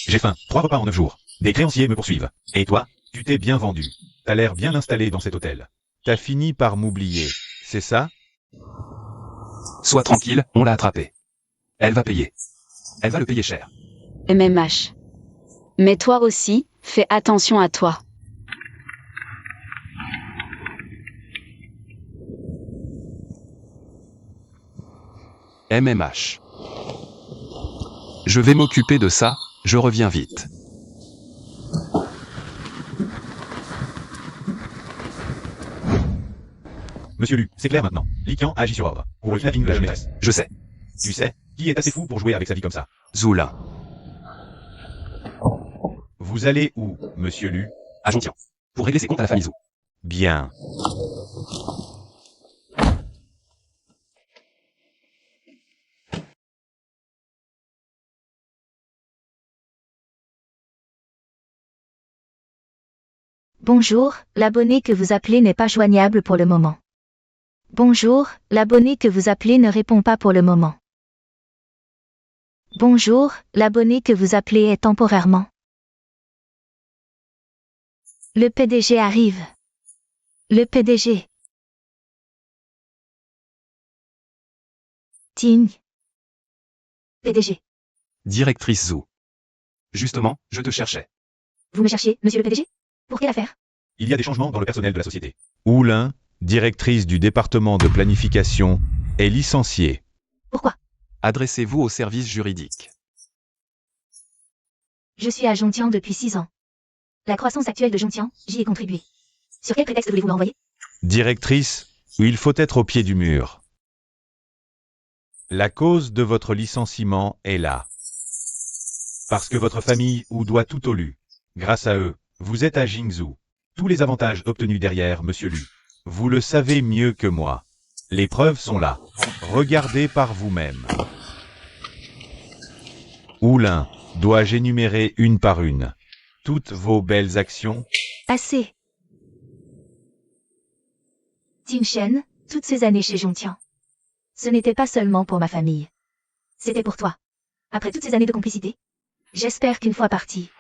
J'ai faim. 3 repas en 9 jours. Des créanciers me poursuivent. Et toi, tu t'es bien vendu. T'as l'air bien installé dans cet hôtel. T'as fini par m'oublier, c'est ça? Sois tranquille, on l'a attrapée. Elle va payer. Elle va le payer cher. MMH. Mais toi aussi, fais attention à toi. MMH. Je vais m'occuper de ça, je reviens vite. Monsieur Lu, c'est clair maintenant. Likian agit sur ordre. Pour le kidnapping de la jeune maîtresse. Je sais. Tu sais, qui est assez fou pour jouer avec sa vie comme ça? Zoulin. Vous allez où, monsieur Lu? À Jontian. Pour régler ses comptes à la famille Zou. Bien. Bonjour, l'abonné que vous appelez n'est pas joignable pour le moment. Bonjour, l'abonné que vous appelez ne répond pas pour le moment. Bonjour, l'abonné que vous appelez est temporairement. Le PDG arrive. Le PDG. Ting. PDG. Directrice Zou. Justement, je te cherchais. Vous me cherchiez, monsieur le PDG? Pour quelle affaire? Il y a des changements dans le personnel de la société. Oulin, directrice du département de planification, est licenciée. Pourquoi? Adressez-vous au service juridique. Je suis à Jontian depuis 6 ans. La croissance actuelle de Jontian, j'y ai contribué. Sur quel prétexte voulez-vous me renvoyer? Directrice, il faut être au pied du mur. La cause de votre licenciement est là. Parce que votre famille ou doit tout au Lu. Grâce à eux, vous êtes à Jingzhou. Tous les avantages obtenus derrière, monsieur Lu. Vous le savez mieux que moi. Les preuves sont là. Regardez par vous-même. Oulin, dois-je énumérer une par une toutes vos belles actions? Assez. Ting Shen, toutes ces années chez Jontian. Ce n'était pas seulement pour ma famille. C'était pour toi. Après toutes ces années de complicité, j'espère qu'une fois parti,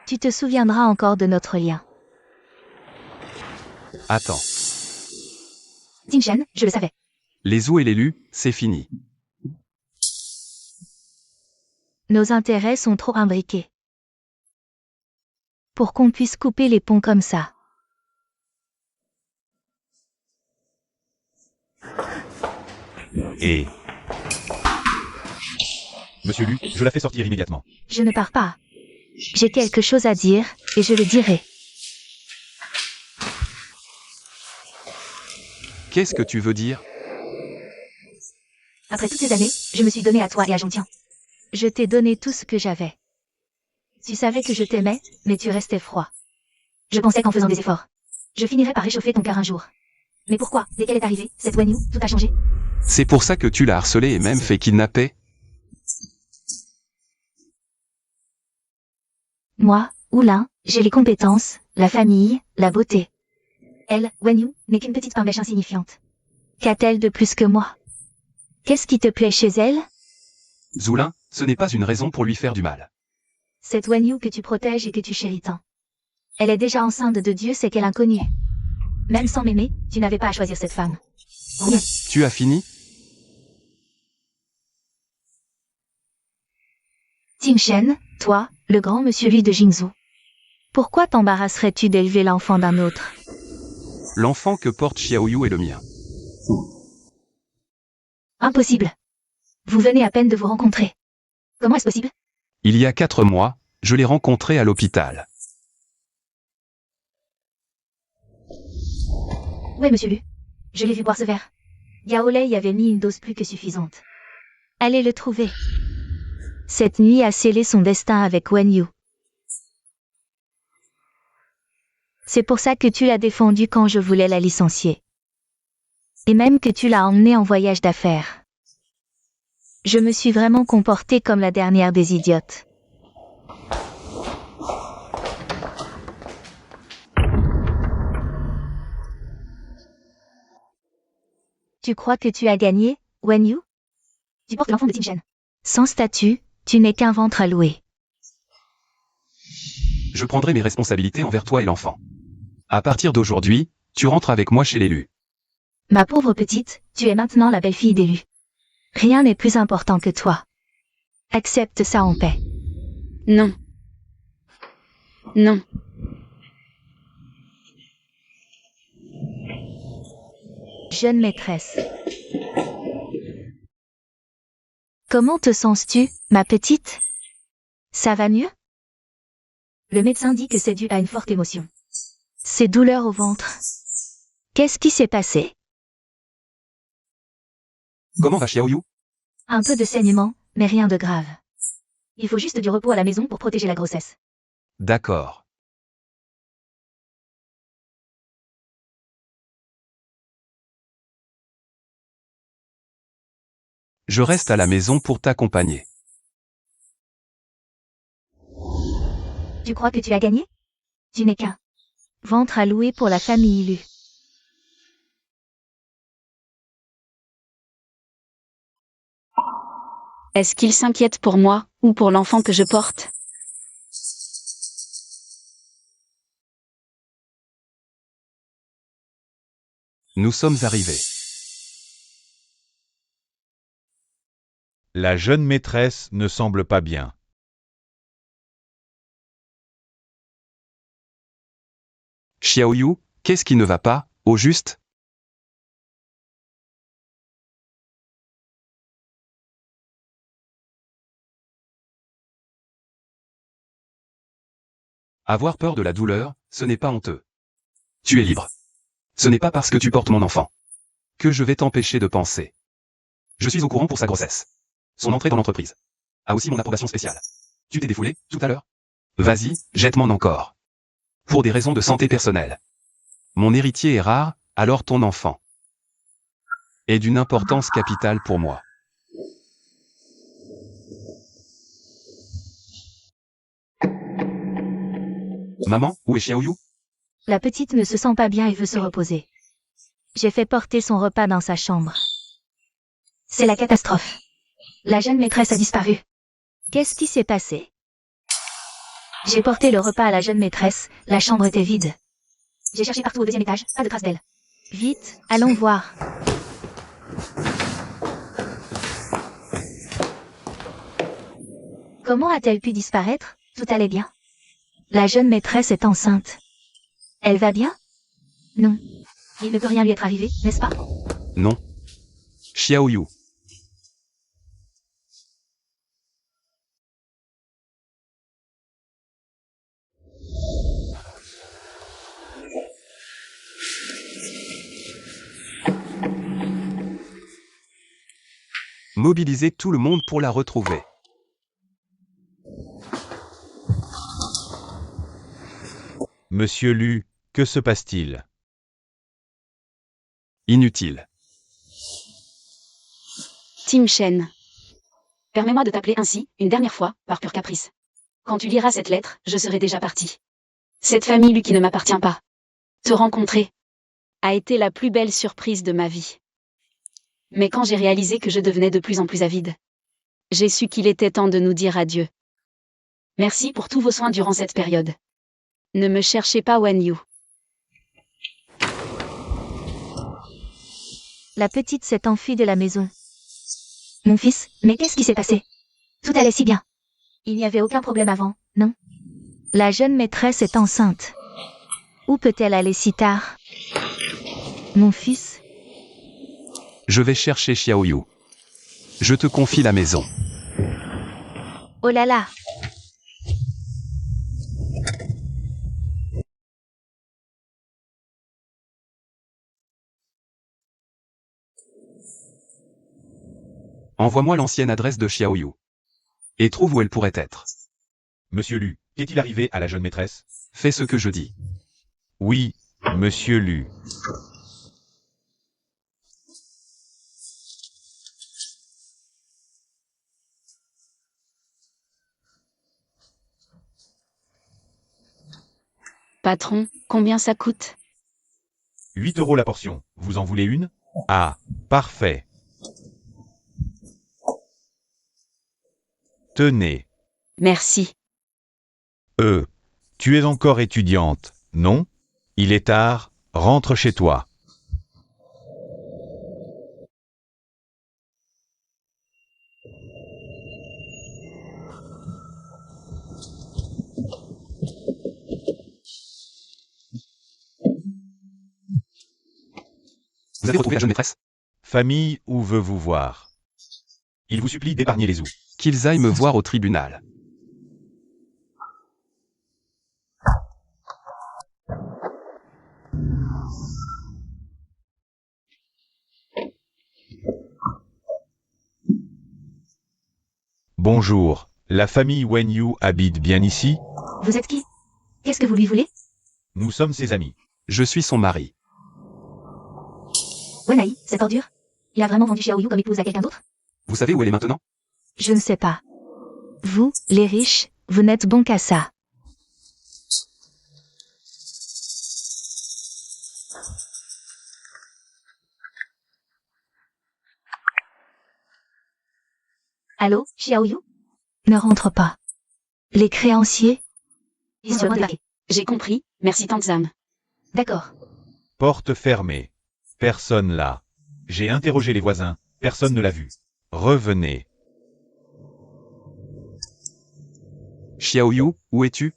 tu te souviendras encore de notre lien. Attends. Ting Shen, je le savais. Les Zou et l'élu, c'est fini. Nos intérêts sont trop imbriqués. Pour qu'on puisse couper les ponts comme ça. Et Monsieur Lu, je la fais sortir immédiatement. Je ne pars pas. J'ai quelque chose à dire, et je le dirai. Qu'est-ce que tu veux dire? Après toutes ces années, je me suis donné à toi et à Jontian. Je t'ai donné tout ce que j'avais. Tu savais que je t'aimais, mais tu restais froid. Je pensais qu'en faisant des efforts, je finirais par réchauffer ton cœur un jour. Mais pourquoi, dès qu'elle est arrivée, cette Wenyu, tout a changé? C'est pour ça que tu l'as harcelé et même fait kidnapper? Moi, Oulin, j'ai les compétences, la famille, la beauté. Elle, Wenyu, n'est qu'une petite pimbèche insignifiante. Qu'a-t-elle de plus que moi? Qu'est-ce qui te plaît chez elle? Zoulin, ce n'est pas une raison pour lui faire du mal. Cette Wenyu que tu protèges et que tu chéris tant. Elle est déjà enceinte de Dieu, c'est qu'elle inconnue. Même sans m'aimer, tu n'avais pas à choisir cette femme. Rien. Tu as fini? Ting Shen, toi, le grand monsieur Lu de Jingzhou. Pourquoi t'embarrasserais-tu d'élever l'enfant d'un autre? L'enfant que porte Xiaoyu est le mien. Impossible. Vous venez à peine de vous rencontrer. Comment est-ce possible? Il y a 4 mois, je l'ai rencontré à l'hôpital. Où est Monsieur Lu? Je l'ai vu boire ce verre. Yao Lei y avait mis une dose plus que suffisante. Allez le trouver. Cette nuit a scellé son destin avec Wen Yu. C'est pour ça que tu l'as défendue quand je voulais la licencier. Et même que tu l'as emmenée en voyage d'affaires. Je me suis vraiment comportée comme la dernière des idiotes. Tu crois que tu as gagné, Wen Yu? Tu portes l'enfant de Tin Shen. Sans statut, tu n'es qu'un ventre à louer. Je prendrai mes responsabilités envers toi et l'enfant. À partir d'aujourd'hui, tu rentres avec moi chez l'élu. Ma pauvre petite, tu es maintenant la belle-fille d'élu. Rien n'est plus important que toi. Accepte ça en paix. Non. Non. Jeune maîtresse. Comment te sens-tu, ma petite? Ça va mieux? Le médecin dit que c'est dû à une forte émotion. Ces douleurs au ventre. Qu'est-ce qui s'est passé? Comment va Xiaoyu? Un peu de saignement, mais rien de grave. Il faut juste du repos à la maison pour protéger la grossesse. D'accord. Je reste à la maison pour t'accompagner. Tu crois que tu as gagné? Tu n'es qu'un ventre à louer pour la famille Lu. Est-ce qu'il s'inquiète pour moi, ou pour l'enfant que je porte? Nous sommes arrivés. La jeune maîtresse ne semble pas bien. Xiaoyu, qu'est-ce qui ne va pas, au juste? Avoir peur de la douleur, ce n'est pas honteux. Tu es libre. Ce n'est pas parce que tu portes mon enfant que je vais t'empêcher de penser. Je suis au courant pour sa grossesse. Son entrée dans l'entreprise a aussi mon approbation spéciale. Tu t'es défoulé, tout à l'heure? Vas-y, jette-m'en encore. Pour des raisons de santé personnelle. Mon héritier est rare, alors ton enfant est d'une importance capitale pour moi. Maman, où est Xiaoyu? La petite ne se sent pas bien et veut se reposer. J'ai fait porter son repas dans sa chambre. C'est la catastrophe. La jeune maîtresse a disparu. Qu'est-ce qui s'est passé? J'ai porté le repas à la jeune maîtresse, la chambre était vide. J'ai cherché partout au deuxième étage, pas de trace d'elle. Vite, allons voir. Comment a-t-elle pu disparaître? Tout allait bien. La jeune maîtresse est enceinte. Elle va bien? Non. Il ne peut rien lui être arrivé, n'est-ce pas? Non. Xiaoyu. Mobilisez tout le monde pour la retrouver. Monsieur Lu, que se passe-t-il? Inutile. Tim Shen. Permets-moi de t'appeler ainsi, une dernière fois, par pur caprice. Quand tu liras cette lettre, je serai déjà parti. Cette famille Lu qui ne m'appartient pas. Te rencontrer a été la plus belle surprise de ma vie. Mais quand j'ai réalisé que je devenais de plus en plus avide, j'ai su qu'il était temps de nous dire adieu. Merci pour tous vos soins durant cette période. Ne me cherchez pas Wen Yu. La petite s'est enfuie de la maison. Mon fils, mais qu'est-ce qui s'est passé? Tout allait si bien. Il n'y avait aucun problème avant, non? La jeune maîtresse est enceinte. Où peut-elle aller si tard? Mon fils? Je vais chercher Xiaoyu. Je te confie la maison. Oh là là! Envoie-moi l'ancienne adresse de Xiaoyu. Et trouve où elle pourrait être. Monsieur Lu, qu'est-il arrivé à la jeune maîtresse? Fais ce que je dis. Oui, monsieur Lu. Patron, combien ça coûte? 8 € la portion. Vous en voulez une? Ah, parfait. Tenez. Merci. Tu es encore étudiante, non? Il est tard, rentre chez toi. Vous avez retrouvé la jeune maîtresse? Famille, où veut vous voir? Il vous supplie d'épargner les sous. Qu'ils aillent me voir au tribunal. Bonjour, la famille Wen Yu habite bien ici? Vous êtes qui? Qu'est-ce que vous lui voulez? Nous sommes ses amis. Je suis son mari. Wenaï, cette ordure? Il a vraiment vendu Xiaoyu comme épouse à quelqu'un d'autre? Vous savez où elle est maintenant? Je ne sais pas. Vous, les riches, vous n'êtes bon qu'à ça. Allô, Xiaoyu? Ne rentre pas. Les créanciers? Ils seront débarqués. J'ai compris, merci tante Zam. D'accord. Porte fermée. Personne là. J'ai interrogé les voisins, personne ne l'a vu. Revenez. Xiaoyu, où es-tu?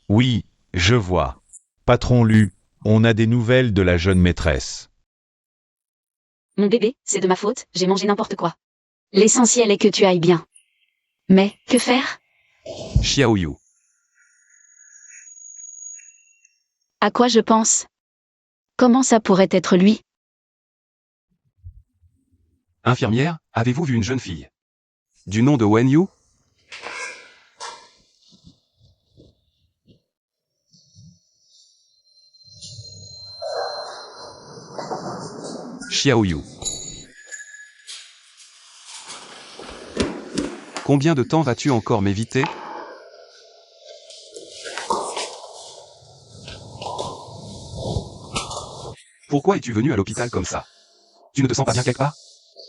Oui, je vois. Patron Lu, on a des nouvelles de la jeune maîtresse. Mon bébé, c'est de ma faute, j'ai mangé n'importe quoi. L'essentiel est que tu ailles bien. Mais, que faire? Xiaoyu. À quoi je pense? Comment ça pourrait être lui? Infirmière, avez-vous vu une jeune fille? Du nom de Wen Yu? Xiaoyu. Combien de temps vas-tu encore m'éviter? Pourquoi es-tu venu à l'hôpital comme ça? Tu ne te sens pas bien quelque part?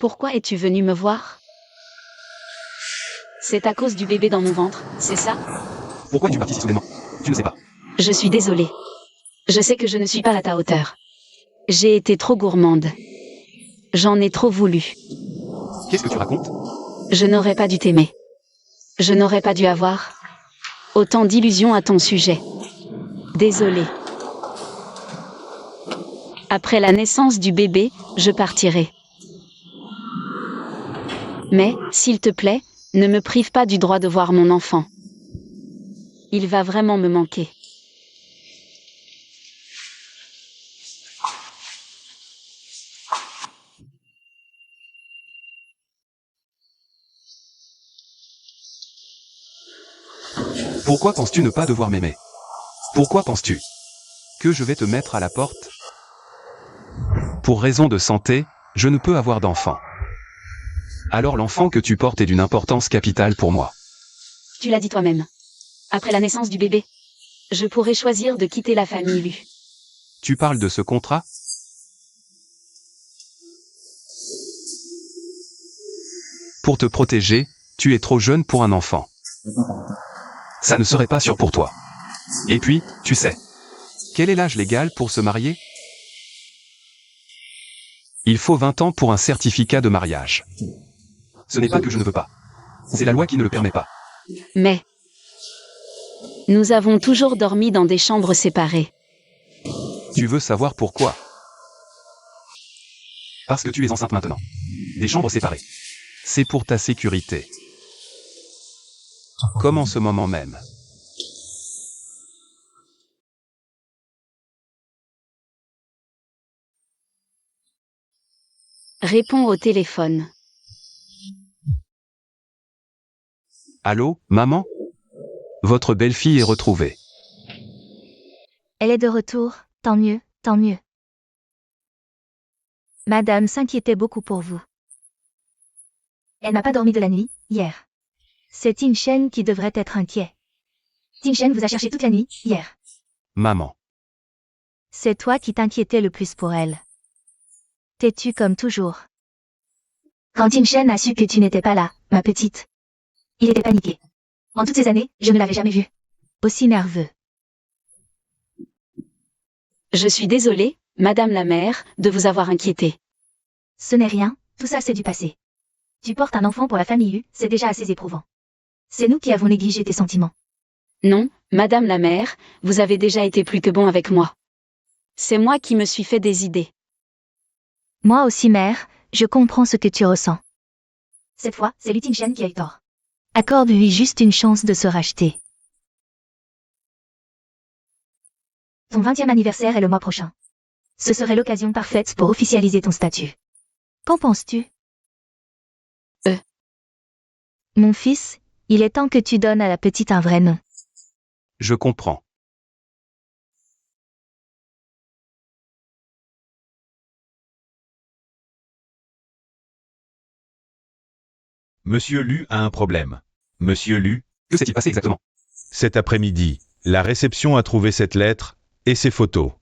Pourquoi es-tu venu me voir? C'est à cause du bébé dans mon ventre, c'est ça? Pourquoi es-tu parti si soudainement? Tu ne sais pas. Je suis désolée. Je sais que je ne suis pas à ta hauteur. J'ai été trop gourmande. J'en ai trop voulu. Qu'est-ce que tu racontes? Je n'aurais pas dû t'aimer. Je n'aurais pas dû avoir autant d'illusions à ton sujet. Désolée. Après la naissance du bébé, je partirai. Mais, s'il te plaît, ne me prive pas du droit de voir mon enfant. Il va vraiment me manquer. Pourquoi penses-tu ne pas devoir m'aimer? Pourquoi penses-tu que je vais te mettre à la porte? Pour raison de santé, je ne peux avoir d'enfant. Alors l'enfant que tu portes est d'une importance capitale pour moi. Tu l'as dit toi-même. Après la naissance du bébé, je pourrais choisir de quitter la famille Lu. Tu parles de ce contrat? Pour te protéger, tu es trop jeune pour un enfant. Ça ne serait pas sûr pour toi. Et puis, tu sais, quel est l'âge légal pour se marier? Il faut 20 ans pour un certificat de mariage. Ce n'est pas que je ne veux pas. C'est la loi qui ne le permet pas. Mais nous avons toujours dormi dans des chambres séparées. Tu veux savoir pourquoi? Parce que tu es enceinte maintenant. Des chambres séparées. C'est pour ta sécurité. Comme en ce moment même. Réponds au téléphone. Allô, maman? Votre belle-fille est retrouvée. Elle est de retour, tant mieux, tant mieux. Madame s'inquiétait beaucoup pour vous. Elle n'a pas dormi de la nuit, hier. C'est Ting Shen qui devrait être inquiet. Ting Shen vous a cherché toute la nuit, hier. Maman. C'est toi qui t'inquiétais le plus pour elle. Têtu comme toujours. Quand Ting Shen a su que tu n'étais pas là, ma petite, il était paniqué. En toutes ces années, je ne l'avais jamais vu aussi nerveux. Je suis désolée, Madame la mère, de vous avoir inquiété. Ce n'est rien, tout ça c'est du passé. Tu portes un enfant pour la famille U, c'est déjà assez éprouvant. C'est nous qui avons négligé tes sentiments. Non, Madame la mère, vous avez déjà été plus que bon avec moi. C'est moi qui me suis fait des idées. Moi aussi mère, je comprends ce que tu ressens. Cette fois, c'est Lu Tingshen qui a eu tort. Accorde-lui juste une chance de se racheter. Ton 20e anniversaire est le mois prochain. Ce serait l'occasion parfaite pour officialiser ton statut. Qu'en penses-tu? Mon fils, il est temps que tu donnes à la petite un vrai nom. Je comprends. Monsieur Lu a un problème. Monsieur Lu, Que s'est-il passé exactement? cet après-midi, la réception a trouvé cette lettre et ces photos.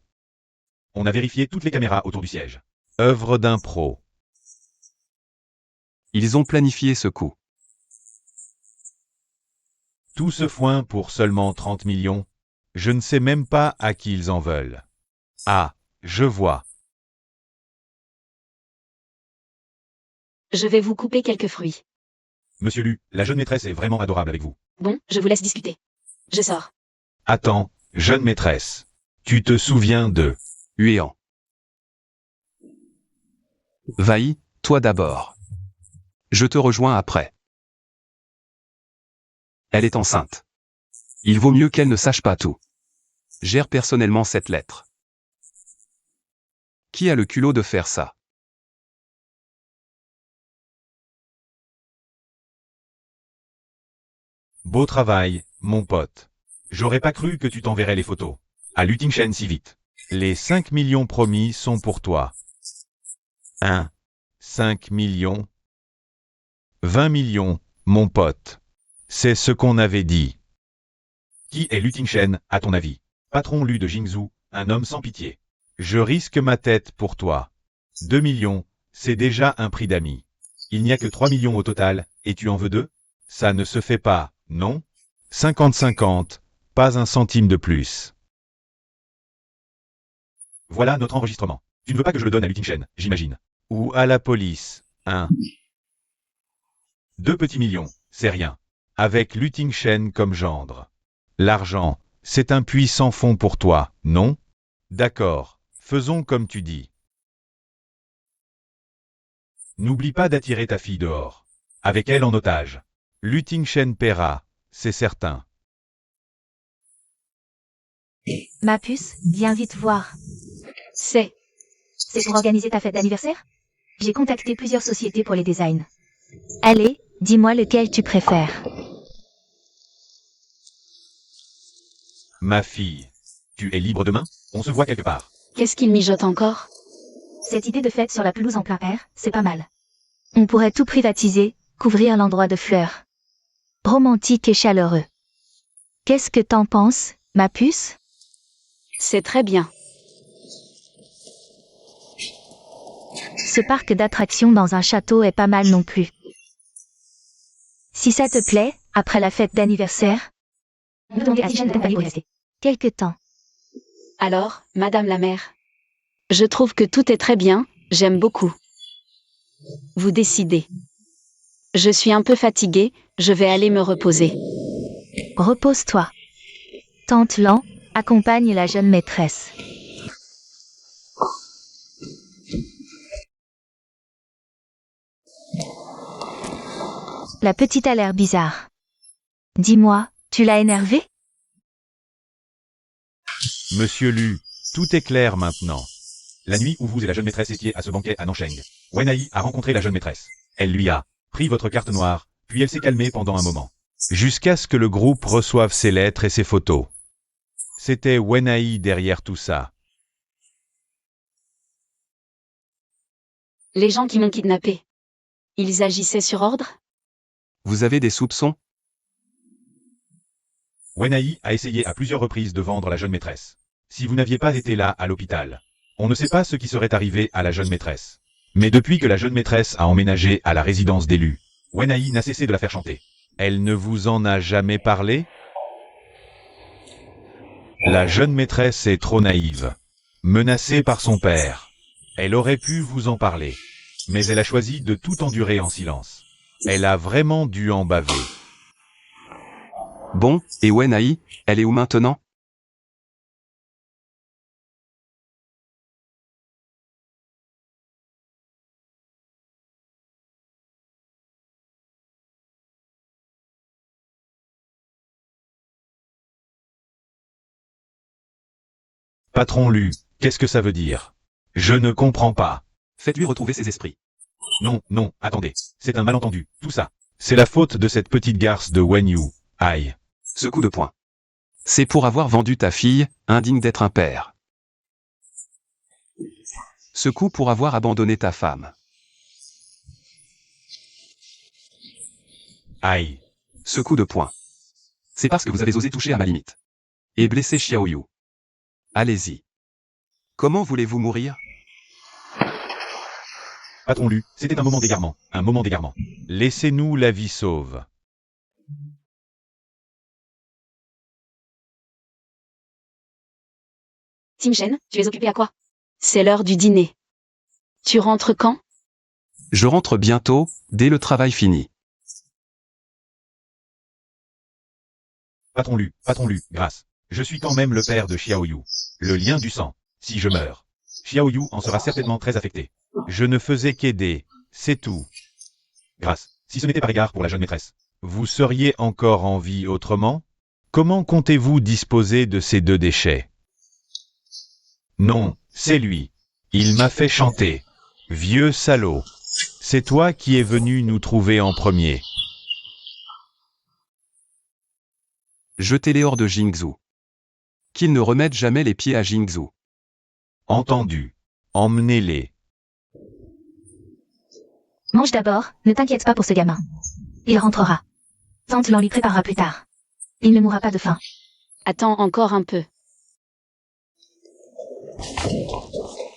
On a vérifié toutes les caméras autour du siège. Œuvre d'un pro. Ils ont planifié ce coup. Tout ce foin pour seulement 30 millions. Je ne sais même pas à qui ils en veulent. Ah, je vois. Je vais vous couper quelques fruits. Monsieur Lu, la jeune maîtresse est vraiment adorable avec vous. Bon, je vous laisse discuter. Je sors. Attends, jeune maîtresse. Tu te souviens de... Huéan. Vaï, toi d'abord. Je te rejoins après. Elle est enceinte. Il vaut mieux qu'elle ne sache pas tout. Gère personnellement cette lettre. Qui a le culot de faire ça? Beau travail, mon pote. J'aurais pas cru que tu t'enverrais les photos. À Lu Tingshen si vite. Les 5 millions promis sont pour toi. 1. 5 millions. 20 millions, mon pote. C'est ce qu'on avait dit. Qui est Lu Tingshen, à ton avis? Patron Lu de Jingzhou, un homme sans pitié. Je risque ma tête pour toi. 2 millions, c'est déjà un prix d'ami. Il n'y a que 3 millions au total, et tu en veux 2? Ça ne se fait pas, non? 50-50, pas un centime de plus. Voilà notre enregistrement. Tu ne veux pas que je le donne à Lu Tingshen, j'imagine. Ou à la police, hein? 2 petits millions, c'est rien. Avec Lu Tingshen comme gendre. L'argent, c'est un puits sans fond pour toi, non? D'accord, faisons comme tu dis. N'oublie pas d'attirer ta fille dehors. Avec elle en otage. Lu Tingshen paiera, c'est certain. Ma puce, viens vite voir. C'est pour organiser ta fête d'anniversaire? J'ai contacté plusieurs sociétés pour les designs. Allez, dis-moi lequel tu préfères. Ma fille. Tu es libre demain? On se voit quelque part. Qu'est-ce qu'il mijote encore? Cette idée de fête sur la pelouse en plein air, c'est pas mal. On pourrait tout privatiser, couvrir l'endroit de fleurs. Romantique et chaleureux. Qu'est-ce que t'en penses, ma puce? C'est très bien. Ce parc d'attractions dans un château est pas mal non plus. Si ça te plaît, après la fête d'anniversaire, nous demander à Tingshen de t'accompagner pour y rester. Quelque temps. Alors, Madame la mère? Je trouve que tout est très bien, j'aime beaucoup. Vous décidez. Je suis un peu fatiguée, je vais aller me reposer. Repose-toi. Tante Lan, accompagne la jeune maîtresse. La petite a l'air bizarre. Dis-moi, tu l'as énervée? Monsieur Lu, tout est clair maintenant. La nuit où vous et la jeune maîtresse étiez à ce banquet à Nancheng, Wenai a rencontré la jeune maîtresse. Elle lui a pris votre carte noire, puis elle s'est calmée pendant un moment. Jusqu'à ce que le groupe reçoive ses lettres et ses photos. C'était Wenai derrière tout ça. Les gens qui m'ont kidnappé. Ils agissaient sur ordre? Vous avez des soupçons? Wenai a essayé à plusieurs reprises de vendre la jeune maîtresse. Si vous n'aviez pas été là à l'hôpital, on ne sait pas ce qui serait arrivé à la jeune maîtresse. Mais depuis que la jeune maîtresse a emménagé à la résidence d'élus, Wenai n'a cessé de la faire chanter. Elle ne vous en a jamais parlé? La jeune maîtresse est trop naïve. Menacée par son père. Elle aurait pu vous en parler. Mais elle a choisi de tout endurer en silence. Elle a vraiment dû en baver. Bon, et Wenai, elle est où maintenant? Patron Lu, qu'est-ce que ça veut dire? Je ne comprends pas. Faites-lui retrouver ses esprits. Non, non, attendez. C'est un malentendu, tout ça. C'est la faute de cette petite garce de Wen Yu. Aïe. Ce coup de poing. C'est pour avoir vendu ta fille, indigne d'être un père. Ce coup pour avoir abandonné ta femme. Aïe. Ce coup de poing. C'est parce que vous avez osé toucher à ma limite. Et blesser Xiaoyu. Allez-y. Comment voulez-vous mourir? Patron Lu, c'était un moment d'égarement. Un moment d'égarement. Laissez-nous la vie sauve. Tim Shen, tu es occupé à quoi? C'est l'heure du dîner. Tu rentres quand? Je rentre bientôt, dès le travail fini. Patron Lu, grâce. Je suis quand même le père de Xiaoyu. Le lien du sang. Si je meurs, Xiaoyu en sera certainement très affecté. Je ne faisais qu'aider, c'est tout. Grâce. Si ce n'était par égard pour la jeune maîtresse. Vous seriez encore en vie autrement? Comment comptez-vous disposer de ces deux déchets? Non, c'est lui. Il m'a fait chanter. Vieux salaud. C'est toi qui es venu nous trouver en premier. Jetez-les hors de Jingzhou. Qu'ils ne remettent jamais les pieds à Jingzhou. Entendu. Emmenez-les. Mange d'abord, ne t'inquiète pas pour ce gamin. Il rentrera. Tante l'en lui préparera plus tard. Il ne mourra pas de faim. Attends encore un peu.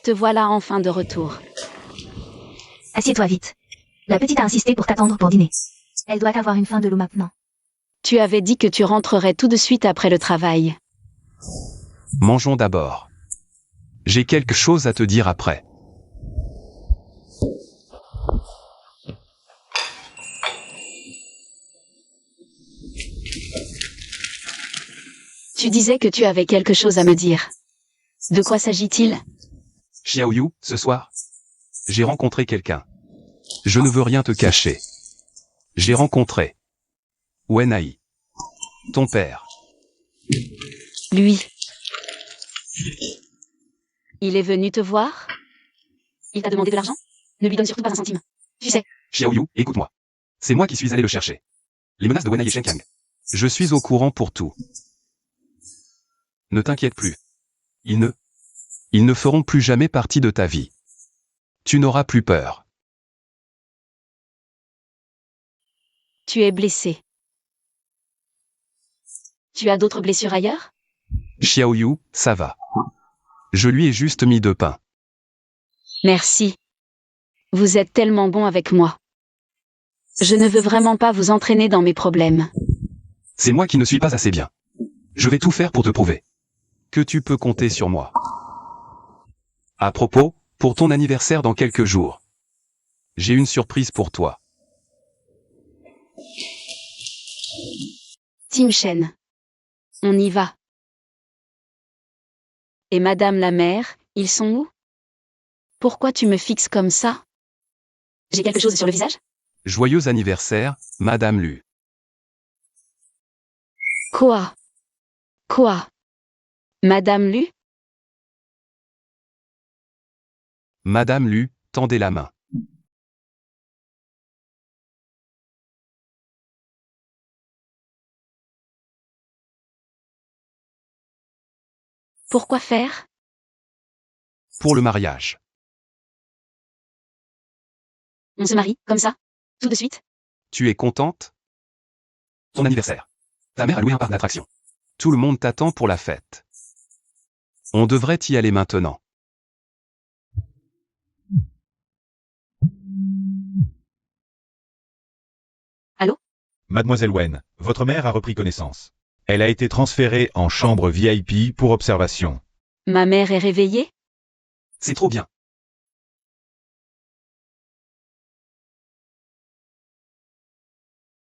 Te voilà enfin de retour. Assieds-toi vite. La petite a insisté pour t'attendre pour dîner. Elle doit avoir une faim de l'eau maintenant. Tu avais dit que tu rentrerais tout de suite après le travail. Mangeons d'abord. J'ai quelque chose à te dire après. Tu disais que tu avais quelque chose à me dire. De quoi s'agit-il? Xiaoyu, ce soir, j'ai rencontré quelqu'un. Je ne veux rien te cacher. J'ai rencontré Wenai, ton père. Lui. Il est venu te voir? Il t'a demandé de l'argent? Ne lui donne surtout pas un centime. Tu sais. Xiaoyu, écoute-moi. C'est moi qui suis allé le chercher. Les menaces de Wenai et Shenkang. Je suis au courant pour tout. Ne t'inquiète plus. Ils ne feront plus jamais partie de ta vie. Tu n'auras plus peur. Tu es blessé. Tu as d'autres blessures ailleurs? Xiaoyu, ça va. Je lui ai juste mis 2 pains. Merci. Vous êtes tellement bon avec moi. Je ne veux vraiment pas vous entraîner dans mes problèmes. C'est moi qui ne suis pas assez bien. Je vais tout faire pour te prouver que tu peux compter sur moi. À propos, pour ton anniversaire dans quelques jours, j'ai une surprise pour toi. Tim Shen. On y va. Et Madame la mère, ils sont où? Pourquoi tu me fixes comme ça? J'ai quelque chose sur le visage? Joyeux anniversaire, Madame Lu. Quoi? Quoi? Madame Lu? Madame Lu, tendez la main. Pourquoi faire? Pour le mariage. On se marie, comme ça? Tout de suite? Tu es contente? Ton anniversaire. Ta mère a loué un parc d'attractions. Tout le monde t'attend pour la fête. On devrait y aller maintenant. Mademoiselle Wen, votre mère a repris connaissance. Elle a été transférée en chambre VIP pour observation. Ma mère est réveillée? C'est trop bien.